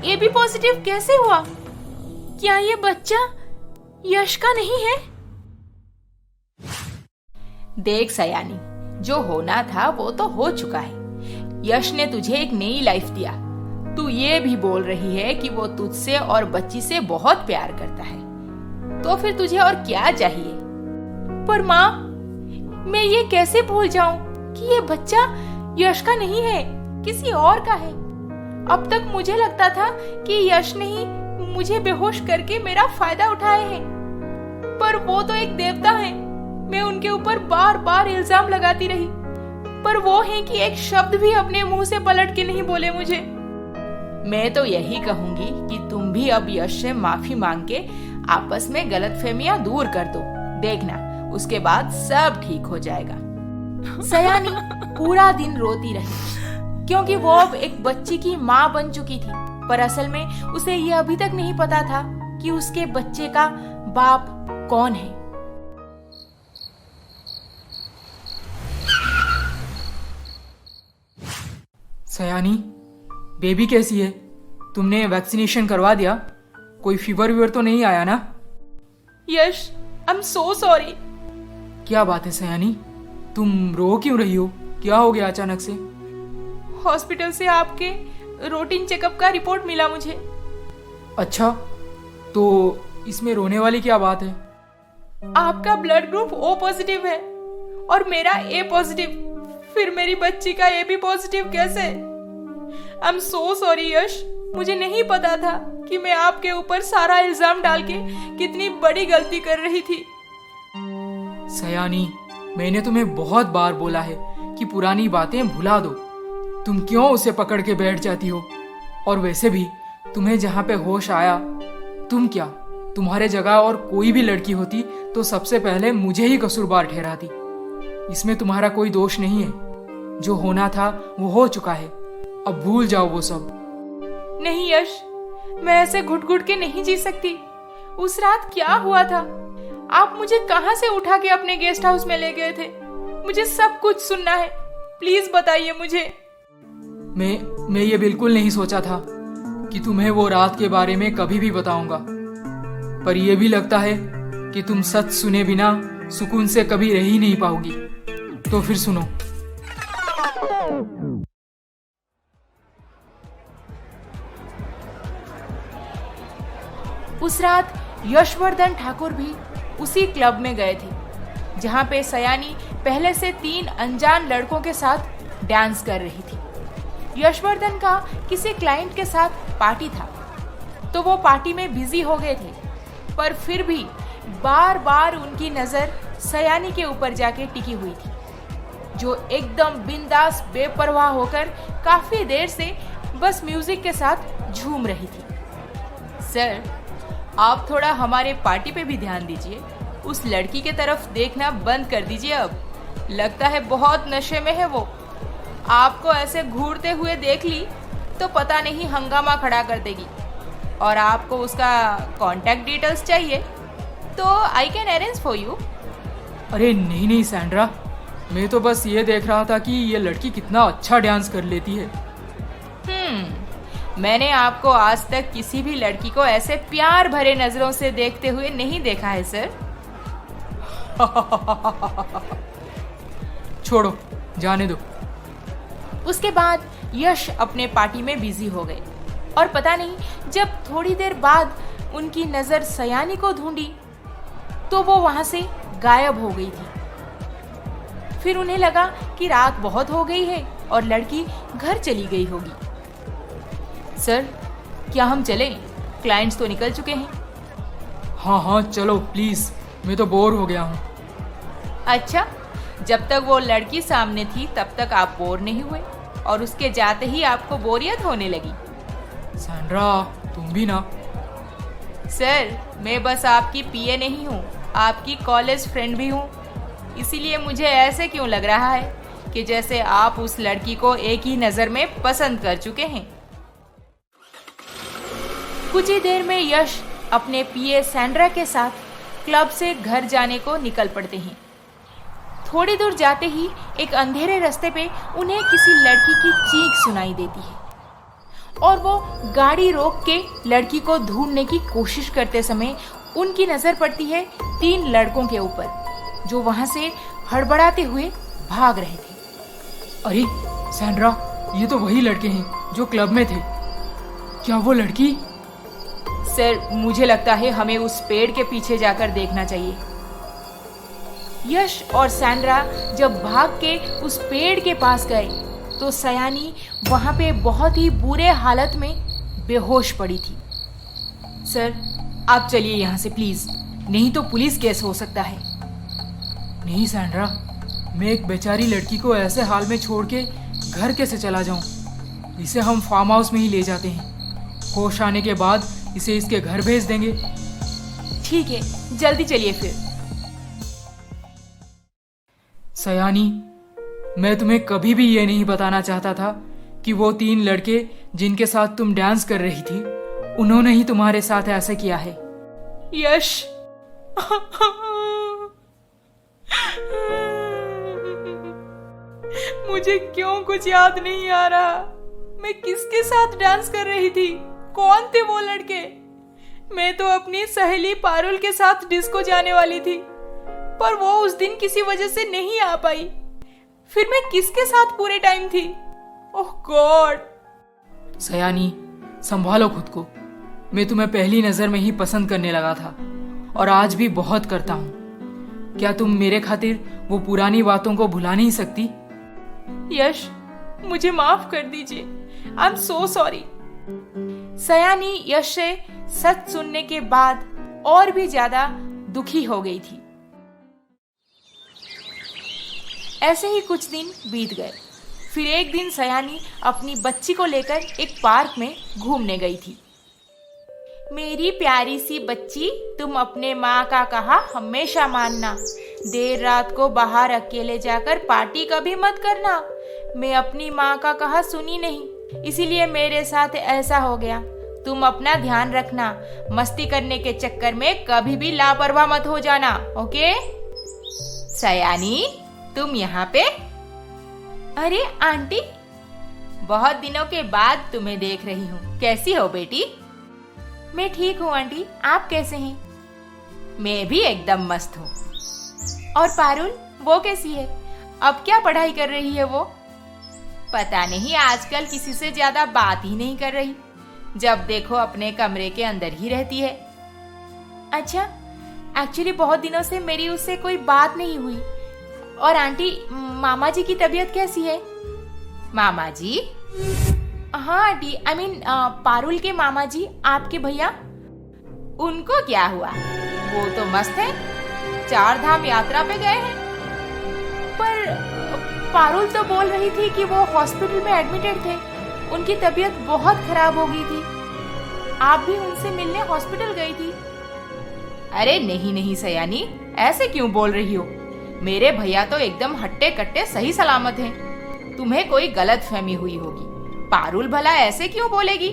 AB पॉजिटिव कैसे हुआ? क्या ये बच्चा यश का नहीं है? देख सयानी, जो होना था वो तो हो चुका है। यश ने तुझे एक नई लाइफ दिया। तू ये भी बोल रही है कि वो तुझसे और बच्ची से बहुत प्यार करता है, तो फिर तुझे और क्या चाहिए? पर माँ, मैं ये कैसे भूल जाऊं कि ये बच्चा यश का नहीं है, किसी और का है। अब तक मुझे लगता था कि यश ने ही मुझे बेहोश करके मेरा फायदा उठाए हैं, पर वो तो एक देवता है। मैं उनके ऊपर बार बार इल्जाम लगाती रही, पर वो है कि एक शब्द भी अपने मुंह से पलट के नहीं बोले मुझे। मैं तो यही कहूंगी कि तुम भी अब यश से माफी मांग के आपस में गलतफहमियां दूर कर दो। देखना, उसके बाद सब ठीक हो जाएगा। सयानी पूरा दिन रोती रही, क्योंकि वो अब एक बच्ची की माँ बन चुकी थी, पर असल में उसे ये अभी तक नहीं पता था कि उसके बच्चे का बाप कौन है। सयानी, बेबी कैसी है? तुमने वैक्सीनेशन करवा दिया? कोई फीवर तो नहीं आया ना? यश, आई एम सो सॉरी। क्या बात है सयानी, तुम रो क्यों रही हो? क्या हो गया अचानक से? हॉस्पिटल से आपके रूटीन चेकअप का रिपोर्ट मिला मुझे। अच्छा, तो इसमें रोने वाली क्या बात है? आपका ब्लड ग्रुप O पॉजिटिव है और मेरा A पॉजिटिव। फिर मेरी बच्ची का AB पॉजिटिव कैसे? आई एम सो सॉरी यश, मुझे नहीं पता था। कि मैं आपके ऊपर सारा इल्जाम डाल के कितनी बड़ी गलती कर रही थी। सयानी, मैंने तुम्हें बहुत बार बोला है कि पुरानी बातें भुला दो। तुम क्यों उसे पकड़ के बैठ जाती हो? और वैसे भी तुम्हें जहाँ पे होश आया, तुम क्या, तुम्हारे जगह और कोई भी लड़की होती तो सबसे पहले मुझे ही कसूरवार ठहराती। इसमें तुम्हारा कोई दोष नहीं है। जो होना था वो हो चुका है, अब भूल जाओ वो सब। नहीं यश, मैं ऐसे घुट घुट के नहीं जी सकती। उस रात क्या हुआ था? आप मुझे कहाँ से उठा के अपने गेस्ट हाउस में ले गए थे? मुझे सब कुछ सुनना है, प्लीज बताइए मुझे। मैं ये बिल्कुल नहीं सोचा था कि तुम्हें वो रात के बारे में कभी भी बताऊंगा, पर यह भी लगता है कि तुम सच सुने बिना सुकून से कभी रह ही नहीं पाओगी। तो फिर सुनो। उस रात यशवर्धन ठाकुर भी उसी क्लब में गए थे जहां पे सयानी पहले से 3 अनजान लड़कों के साथ डांस कर रही थी। यशवर्धन का किसी क्लाइंट के साथ पार्टी था, तो वो पार्टी में बिजी हो गए थे, पर फिर भी बार बार उनकी नजर सयानी के ऊपर जाके टिकी हुई थी, जो एकदम बिंदास बेपरवाह होकर काफी देर से बस म्यूजिक के साथ झूम रही थी। सर, आप थोड़ा हमारे पार्टी पे भी ध्यान दीजिए। उस लड़की के तरफ देखना बंद कर दीजिए अब। लगता है बहुत नशे में है वो। आपको ऐसे घूरते हुए देख ली तो पता नहीं हंगामा खड़ा कर देगी। और आपको उसका कांटेक्ट डिटेल्स चाहिए तो I can arrange for you. अरे नहीं नहीं सैंड्रा, मैं तो बस ये देख रहा था कि ये लड़की कितना अच्छा डांस कर लेती है। मैंने आपको आज तक किसी भी लड़की को ऐसे प्यार भरे नजरों से देखते हुए नहीं देखा है सर। छोड़ो, जाने दो। उसके बाद यश अपने पार्टी में बिजी हो गए और पता नहीं जब थोड़ी देर बाद उनकी नजर सयानी को ढूंढी तो वो वहां से गायब हो गई थी। फिर उन्हें लगा कि रात बहुत हो गई है और लड़की घर चली गई होगी। सर, क्या हम चलें? क्लाइंट्स तो निकल चुके हैं। हाँ चलो प्लीज, मैं तो बोर हो गया हूँ। अच्छा, जब तक वो लड़की सामने थी तब तक आप बोर नहीं हुए और उसके जाते ही आपको बोरियत होने लगी। सैंड्रा, तुम भी ना। सर, मैं बस आपकी पीए नहीं हूँ, आपकी कॉलेज फ्रेंड भी हूँ। इसीलिए मुझे ऐसे क्यों लग रहा है कि जैसे आप उस लड़की को एक ही नज़र में पसंद कर चुके हैं। कुछ ही देर में यश अपने पीए सैंड्रा के साथ क्लब से घर जाने को निकल पड़ते हैं। थोड़ी दूर जाते ही एक अंधेरे रास्ते पे उन्हें किसी लड़की की चीख सुनाई देती है और वो गाड़ी रोक के लड़की को ढूंढने की कोशिश करते समय उनकी नजर पड़ती है 3 लड़कों के ऊपर जो वहां से हड़बड़ाते हुए भाग रहे थे। अरे सैंड्रा, ये तो वही लड़के हैं जो क्लब में थे। क्या वो लड़की? सर, मुझे लगता है हमें उस पेड़ के पीछे जाकर देखना चाहिए। यश और सैंड्रा जब भाग के उस पेड़ के पास गए तो सयानी वहां पे बहुत ही बुरे हालत में बेहोश पड़ी थी। सर, आप चलिए यहाँ से प्लीज, नहीं तो पुलिस केस हो सकता है। नहीं सैंड्रा, मैं एक बेचारी लड़की को ऐसे हाल में छोड़ के घर कैसे चला जाऊं? इसे हम फार्म हाउस में ही ले जाते हैं। होश आने के बाद इसे इसके घर भेज देंगे। ठीक है, जल्दी चलिए फिर। सयानी, मैं तुम्हें कभी भी ये नहीं बताना चाहता था कि वो 3 लड़के जिनके साथ तुम डांस कर रही थी, उन्होंने ही तुम्हारे साथ ऐसा किया है। यश, मुझे क्यों कुछ याद नहीं आ रहा। मैं किसके साथ डांस कर रही थी? कौन थे वो लड़के? मैं तो अपनी सहेली पारुल के साथ डिस्को जाने वाली थी, पर वो उस दिन किसी वजह से नहीं आ पाई। फिर मैं किसके साथ पूरे टाइम थी? ओह गॉड। सयानी, संभालो खुद को। मैं तुम्हें पहली नजर में ही पसंद करने लगा था और आज भी बहुत करता हूँ। क्या तुम मेरे खातिर वो पुरानी बातों को भुला नहीं सकती? यश, मुझे माफ कर दीजिए। आई एम सो सॉरी। सयानी यश से सच सुनने के बाद और भी ज्यादा दुखी हो गई थी। ऐसे ही कुछ दिन बीत गए। फिर एक दिन सयानी अपनी बच्ची को लेकर एक पार्क में घूमने गई थी। मेरी प्यारी सी बच्ची, तुम अपने माँ का कहा हमेशा मानना। देर रात को बाहर अकेले जाकर पार्टी कभी मत करना। मैं अपनी माँ का कहा सुनी नहीं, इसीलिए मेरे साथ ऐसा हो गया। तुम अपना ध्यान रखना। मस्ती करने के चक्कर में कभी भी लापरवाह मत हो जाना, ओके? सयानी, तुम यहाँ पे? अरे आंटी, बहुत दिनों के बाद तुम्हें देख रही हूँ। कैसी हो बेटी? मैं ठीक हूँ आंटी, आप कैसे हैं? मैं भी एकदम मस्त हूँ। और पारुल, वो कैसी है? अब क्या पढ़ाई कर रही है वो? पता नहीं, आजकल किसी से ज्यादा बात ही नहीं कर रही। जब देखो अपने कमरे के अंदर ही रहती है। अच्छा, एक्चुअली बहुत दिनों से मेरी उससे कोई बात नहीं हुई। और आंटी, मामा जी की तबीयत कैसी है? मामा जी? हाँ आंटी, आई मीन पारुल के मामा जी, आपके भैया। उनको क्या हुआ? वो तो मस्त है, 4 धाम यात्रा पे गए हैं। पर पारुल तो बोल रही थी कि वो हॉस्पिटल में एडमिटेड थे। उनकी तबीयत बहुत खराब हो गई थी। आप भी उनसे मिलने हॉस्पिटल गई थी। अरे नहीं नहीं सयानी, ऐसे क्यों बोल रही हो? मेरे भैया तो एकदम हट्टे कट्टे सही सलामत हैं। तुम्हें कोई गलत फहमी हुई होगी। पारुल भला ऐसे क्यों बोलेगी?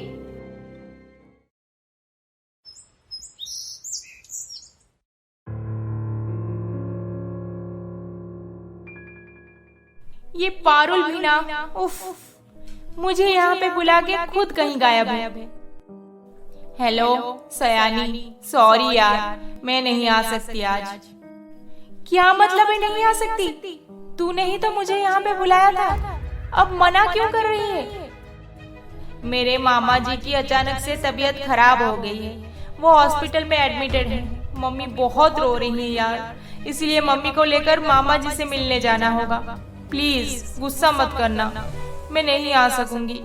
ये पारुल भी ना, उफ, मुझे यहाँ पे बुला के खुद कहीं गायब है। हेलो सयानी, सॉरी यार, मैं नहीं आ सकती आज। क्या मतलब है नहीं आ सकती? तूने ही तो मुझे यहाँ पे बुलाया था, अब मना क्यों कर रही है? मेरे मामा जी की अचानक से तबीयत खराब हो गई है। वो हॉस्पिटल में एडमिटेड है। मम्मी बहुत रो रही है यार, इसलिए मम्मी को लेकर मामा जी से मिलने जाना होगा। प्लीज गुस्सा मत करना, मैं नहीं आ सकूंगी।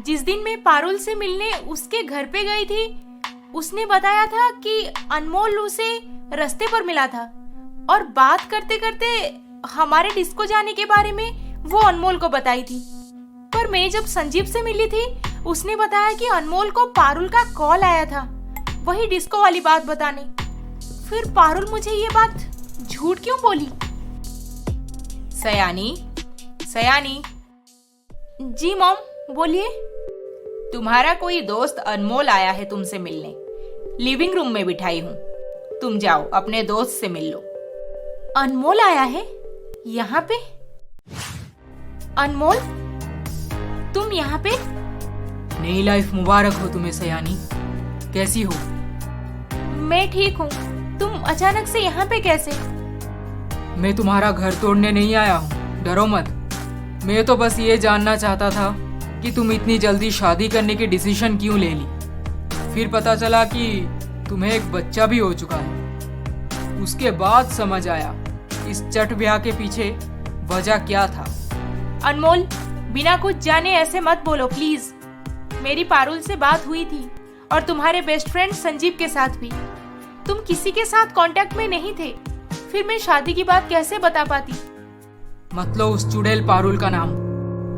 जिस दिन मैं पारुल से मिलने उसके घर पे गई थी, उसने बताया था कि अनमोल उसे रास्ते पर मिला था और बात करते करते हमारे डिस्को जाने के बारे में वो अनमोल को बताई थी। पर मैं जब संजीव से मिली थी, उसने बताया कि अनमोल को पारुल का कॉल आया था, वही डिस्को वाली बात बताने। फिर पारुल मुझे ये बात झूठ क्यों बोली? सयानी, सयानी। जी मॉम, बोलिए। तुम्हारा कोई दोस्त अनमोल आया है तुमसे मिलने। लिविंग रूम में बिठाई हूँ, तुम जाओ अपने दोस्त से मिल लो। अनमोल आया है यहाँ पे? अनमोल, तुम यहाँ पे? नई लाइफ मुबारक हो तुम्हें सयानी। कैसी हो? मैं ठीक हूँ। तुम अचानक से यहाँ पे कैसे? मैं तुम्हारा घर तोड़ने नहीं आया हूँ, डरो मत। मैं तो बस ये जानना चाहता था कि तुम इतनी जल्दी शादी करने की डिसीजन क्यों ले ली। फिर पता चला कि तुम्हें एक बच्चा भी हो चुका है। उसके बाद समझ आया इस चट ब्याह के पीछे वजह क्या था। अनमोल, बिना कुछ जाने ऐसे मत बोलो प्लीज। मेरी पारुल से बात हुई थी और तुम्हारे बेस्ट फ्रेंड संजीव के साथ भी। तुम किसी के साथ कांटेक्ट में नहीं थे, फिर मैं शादी की बात कैसे बता पाती? मतलब उस चुड़ैल पारुल का नाम।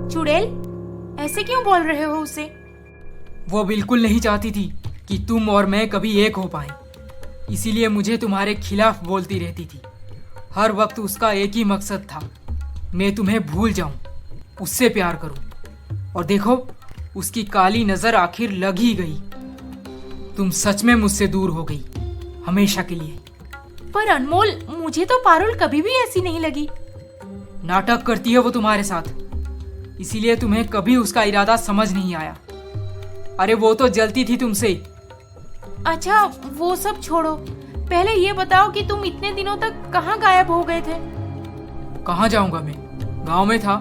चुड़ैल? ऐसे क्यों बोल रहे हो उसे? वो बिल्कुल नहीं चाहती थी कि तुम और मैं कभी एक हो पाए, इसीलिए मुझे तुम्हारे खिलाफ बोलती रहती थी। हर वक्त उसका एक ही मकसद था, मैं तुम्हें भूल जाऊं, उससे प्यार करूं। और देखो, उसकी काली नजर आखिर लग ही गई। तुम सच में मुझसे दूर हो गई, हमेशा के लिए। पर अनमोल, मुझे तो पारुल कभी भी ऐसी नहीं लगी। नाटक करती है वो तुम्हारे साथ, इसीलिए तुम्हें कभी उसका इरादा समझ नहीं आया। अरे वो तो जलती थी तुमसे। अच्छा, वो सब छोड़ो, पहले ये बताओ कि तुम इतने दिनों तक कहाँ गायब हो गए थे? कहाँ जाऊंगा मैं, गांव में था,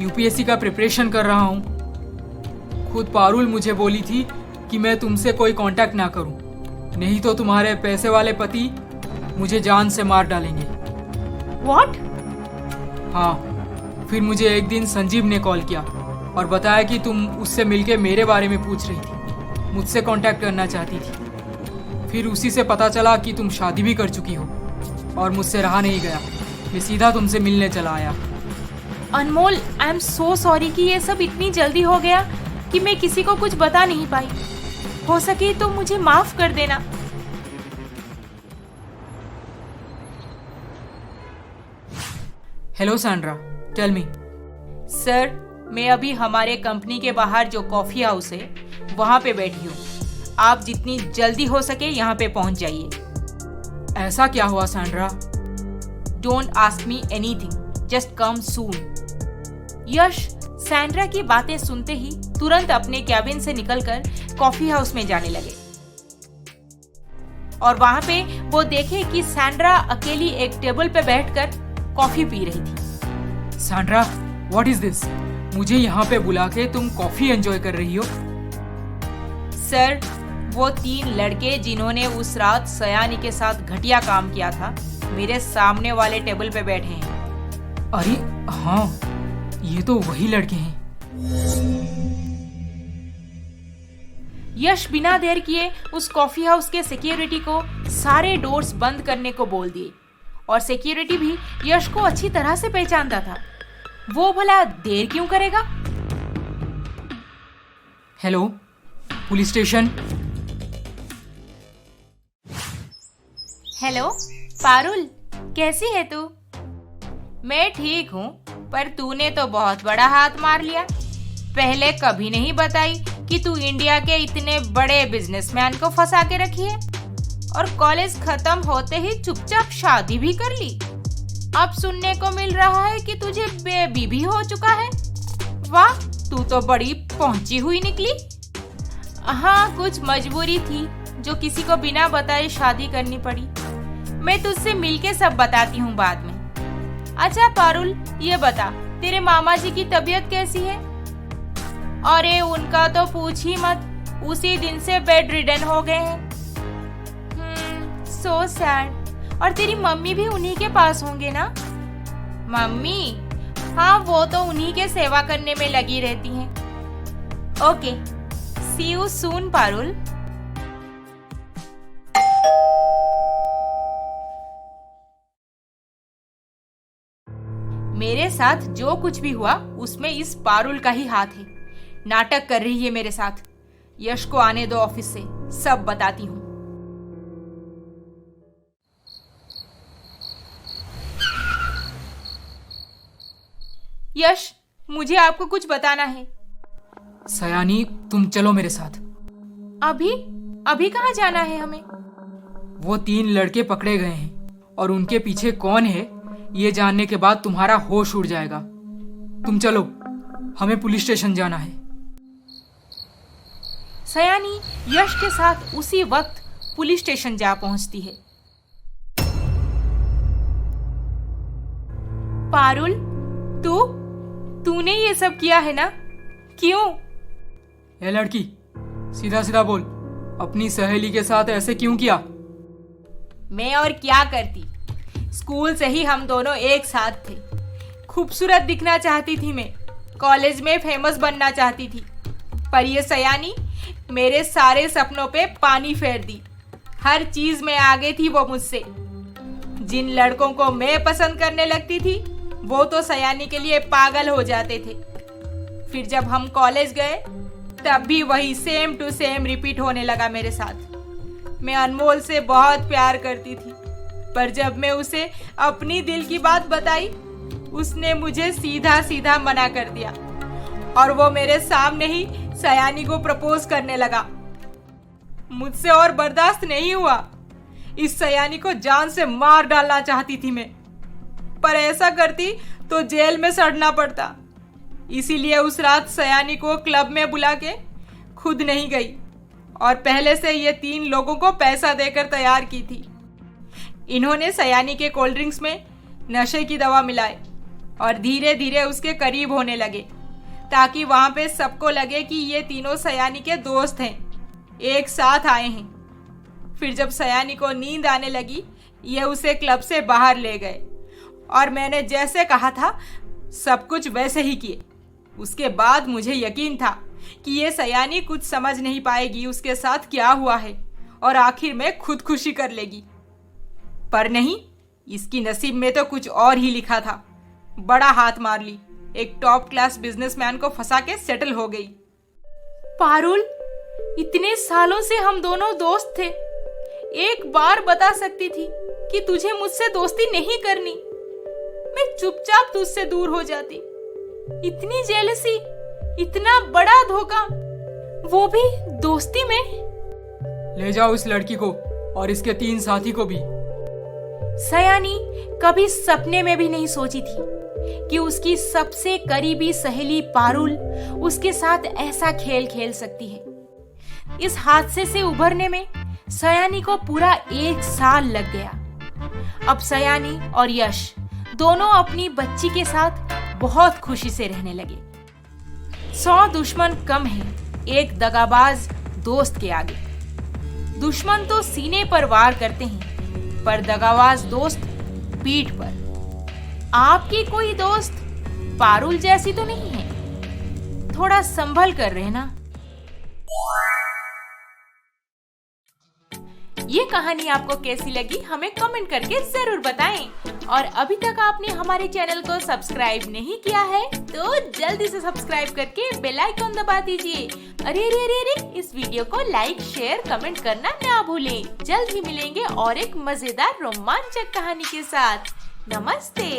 यूपीएससी का प्रिपरेशन कर रहा हूँ। खुद पारुल मुझे बोली थी कि मैं तुमसे कोई कांटेक्ट ना करूं, नहीं तो तुम्हारे पैसे वाले पति मुझे जान से मार डालेंगे। What? हाँ, फिर मुझे एक दिन संजीव ने कॉल किया और बताया कि तुम उससे मिलके मेरे बारे में पूछ रही थी, मुझसे कांटेक्ट करना चाहती थी। फिर उसी से पता चला कि तुम शादी भी कर चुकी हो और मुझसे रहा नहीं गया, मैं सीधा तुमसे मिलने चला आया। अनमोल, आई एम सो सॉरी कि ये सब इतनी जल्दी हो गया कि मैं किसी को कुछ बता नहीं पाई। हो सके तो मुझे माफ कर देना। Hello Sandra, tell me. Sir, मैं अभी हमारे कंपनी के बाहर जो कॉफी हाउस है वहाँ पे बैठी हूँ। आप जितनी जल्दी हो सके यहाँ पे पहुँच जाइए। ऐसा क्या हुआ Sandra? Don't ask me anything, just come soon. Yash Sandra की बातें सुनते ही तुरंत अपने कैबिन से निकलकर कॉफी हाउस में जाने लगे और वहाँ पे वो देखे कि सैंड्रा अकेली एक टेबल पे बैठकर कॉफी पी रही थी। Sandra, what is this? मुझे यहाँ पे बुला के तुम कॉफी एंजॉय कर रही हो? सर, वो 3 लड़के जिन्होंने उस रात सयानी के साथ घटिया काम किया था मेरे सामने वाले टेबल पे बैठे हैं। अरे हाँ, ये तो वही लड़के हैं। यश बिना देर किए उस कॉफी हाउस के सिक्योरिटी को सारे डोर्स बंद करने को बोल दिए और सिक्योरिटी भी यश को अच्छी तरह से पहचानता था। वो भला देर क्यों करेगा? Hello, police station. Hello Parul, कैसी है तू? मैं ठीक हूँ, पर तूने तो बहुत बड़ा हाथ मार लिया। पहले कभी नहीं बताई कि तू इंडिया के इतने बड़े बिजनेसमैन को फंसा के रखी है और कॉलेज खत्म होते ही चुपचाप शादी भी कर ली। अब सुनने को मिल रहा है कि तुझे बेबी भी हो चुका है। वाह, तू तो बड़ी पहुंची हुई निकली। हाँ, कुछ मजबूरी थी जो किसी को बिना बताए शादी करनी पड़ी। मैं तुझसे मिलके सब बताती हूँ बाद में। अच्छा पारुल, ये बता, तेरे मामा जी की तबीयत कैसी है? अरे उनका तो पूछ ही मत, उसी दिन से बेड रिडन हो गए हैं। So sad. और तेरी मम्मी भी उन्हीं के पास होंगे ना? मम्मी? हाँ, वो तो उन्हीं के सेवा करने में लगी रहती हैं। Okay, see you soon Parul. मेरे साथ जो कुछ भी हुआ उसमें इस पारुल का ही हाथ है। नाटक कर रही है मेरे साथ। यश को आने दो ऑफिस से, सब बताती हूँ। यश, मुझे आपको कुछ बताना है। सयानी, तुम चलो मेरे साथ। अभी? अभी कहाँ जाना है हमें? वो 3 लड़के पकड़े गए हैं और उनके पीछे कौन है ये जानने के बाद तुम्हारा होश उड़ जाएगा। तुम चलो, हमें पुलिस स्टेशन जाना है। सयानी यश के साथ उसी वक्त पुलिस स्टेशन जा पहुंचती है। पारुल, तूने ये सब किया है ना? क्यों? ये लड़की, सीधा सीधा बोल, अपनी सहेली के साथ ऐसे क्यों किया? मैं और क्या करती? स्कूल से ही हम दोनों एक साथ थे। खूबसूरत दिखना चाहती थी मैं, कॉलेज में फेमस बनना चाहती थी, पर ये सयानी मेरे सारे सपनों पे पानी फेर दी। हर चीज में आगे थी वो मुझसे। जिन लड़कों को मैं पसंद करने लगती थी वो तो सयानी के लिए पागल हो जाते थे। फिर जब हम कॉलेज गए तब भी वही सेम टू सेम रिपीट होने लगा मेरे साथ। मैं अनमोल से बहुत प्यार करती थी, पर जब मैं उसे अपनी दिल की बात बताई उसने मुझे सीधा सीधा मना कर दिया और वो मेरे सामने ही सयानी को प्रपोज करने लगा। मुझसे और बर्दाश्त नहीं हुआ। इस सयानी को जान से मार डालना चाहती थी मैं, पर ऐसा करती तो जेल में सड़ना पड़ता। इसीलिए उस रात सयानी को क्लब में बुला के खुद नहीं गई और पहले से ये 3 लोगों को पैसा देकर तैयार की थी। इन्होंने सयानी के कोल्ड ड्रिंक्स में नशे की दवा मिलाई और धीरे धीरे उसके करीब होने लगे ताकि वहां पे सबको लगे कि ये तीनों सयानी के दोस्त हैं, एक साथ आए हैं। फिर जब सयानी को नींद आने लगी ये उसे क्लब से बाहर ले गए और मैंने जैसे कहा था सब कुछ वैसे ही किए। उसके बाद मुझे यकीन था कि ये सयानी कुछ समझ नहीं पाएगी उसके साथ क्या हुआ है और आखिर में खुदकुशी कर लेगी। पर नहीं, इसकी नसीब में तो कुछ और ही लिखा था। बड़ा हाथ मार ली, एक टॉप क्लास बिजनेसमैन को फंसा के सेटल हो गई। पारुल, इतने सालों से हम दोनों दोस्त थे। एक बार बता सकती थी कि तुझे मुझसे दोस्ती नहीं करनी। मैं चुपचाप तुझसे दूर हो जाती। इतनी जेलसी, इतना बड़ा धोखा, वो भी दोस्ती में। ले जाओ इस लड़की को और इसके 3 साथी को भी। सयानी कभी सपने में भी नहीं सोची थी कि उसकी सबसे करीबी सहेली पारुल उसके साथ ऐसा खेल खेल सकती है। इस हादसे से उभरने में सयानी को पूरा 1 साल लग गया। अब सयानी और यश दोनों अपनी बच्ची के साथ बहुत खुशी से रहने लगे। 100 दुश्मन कम है एक दगाबाज दोस्त के आगे। दुश्मन तो सीने पर वार करते हैं, पर दगाबाज दोस्त पीठ पर। आपकी कोई दोस्त पारुल जैसी तो नहीं है? थोड़ा संभल कर रहना। ये कहानी आपको कैसी लगी हमें कमेंट करके जरूर बताएं। और अभी तक आपने हमारे चैनल को सब्सक्राइब नहीं किया है तो जल्दी से सब्सक्राइब करके बेल आइकन दबा दीजिए। अरे अरे अरे अरे, इस वीडियो को लाइक, शेयर, कमेंट करना ना भूलें। जल्द ही मिलेंगे और एक मजेदार रोमांचक कहानी के साथ। नमस्ते।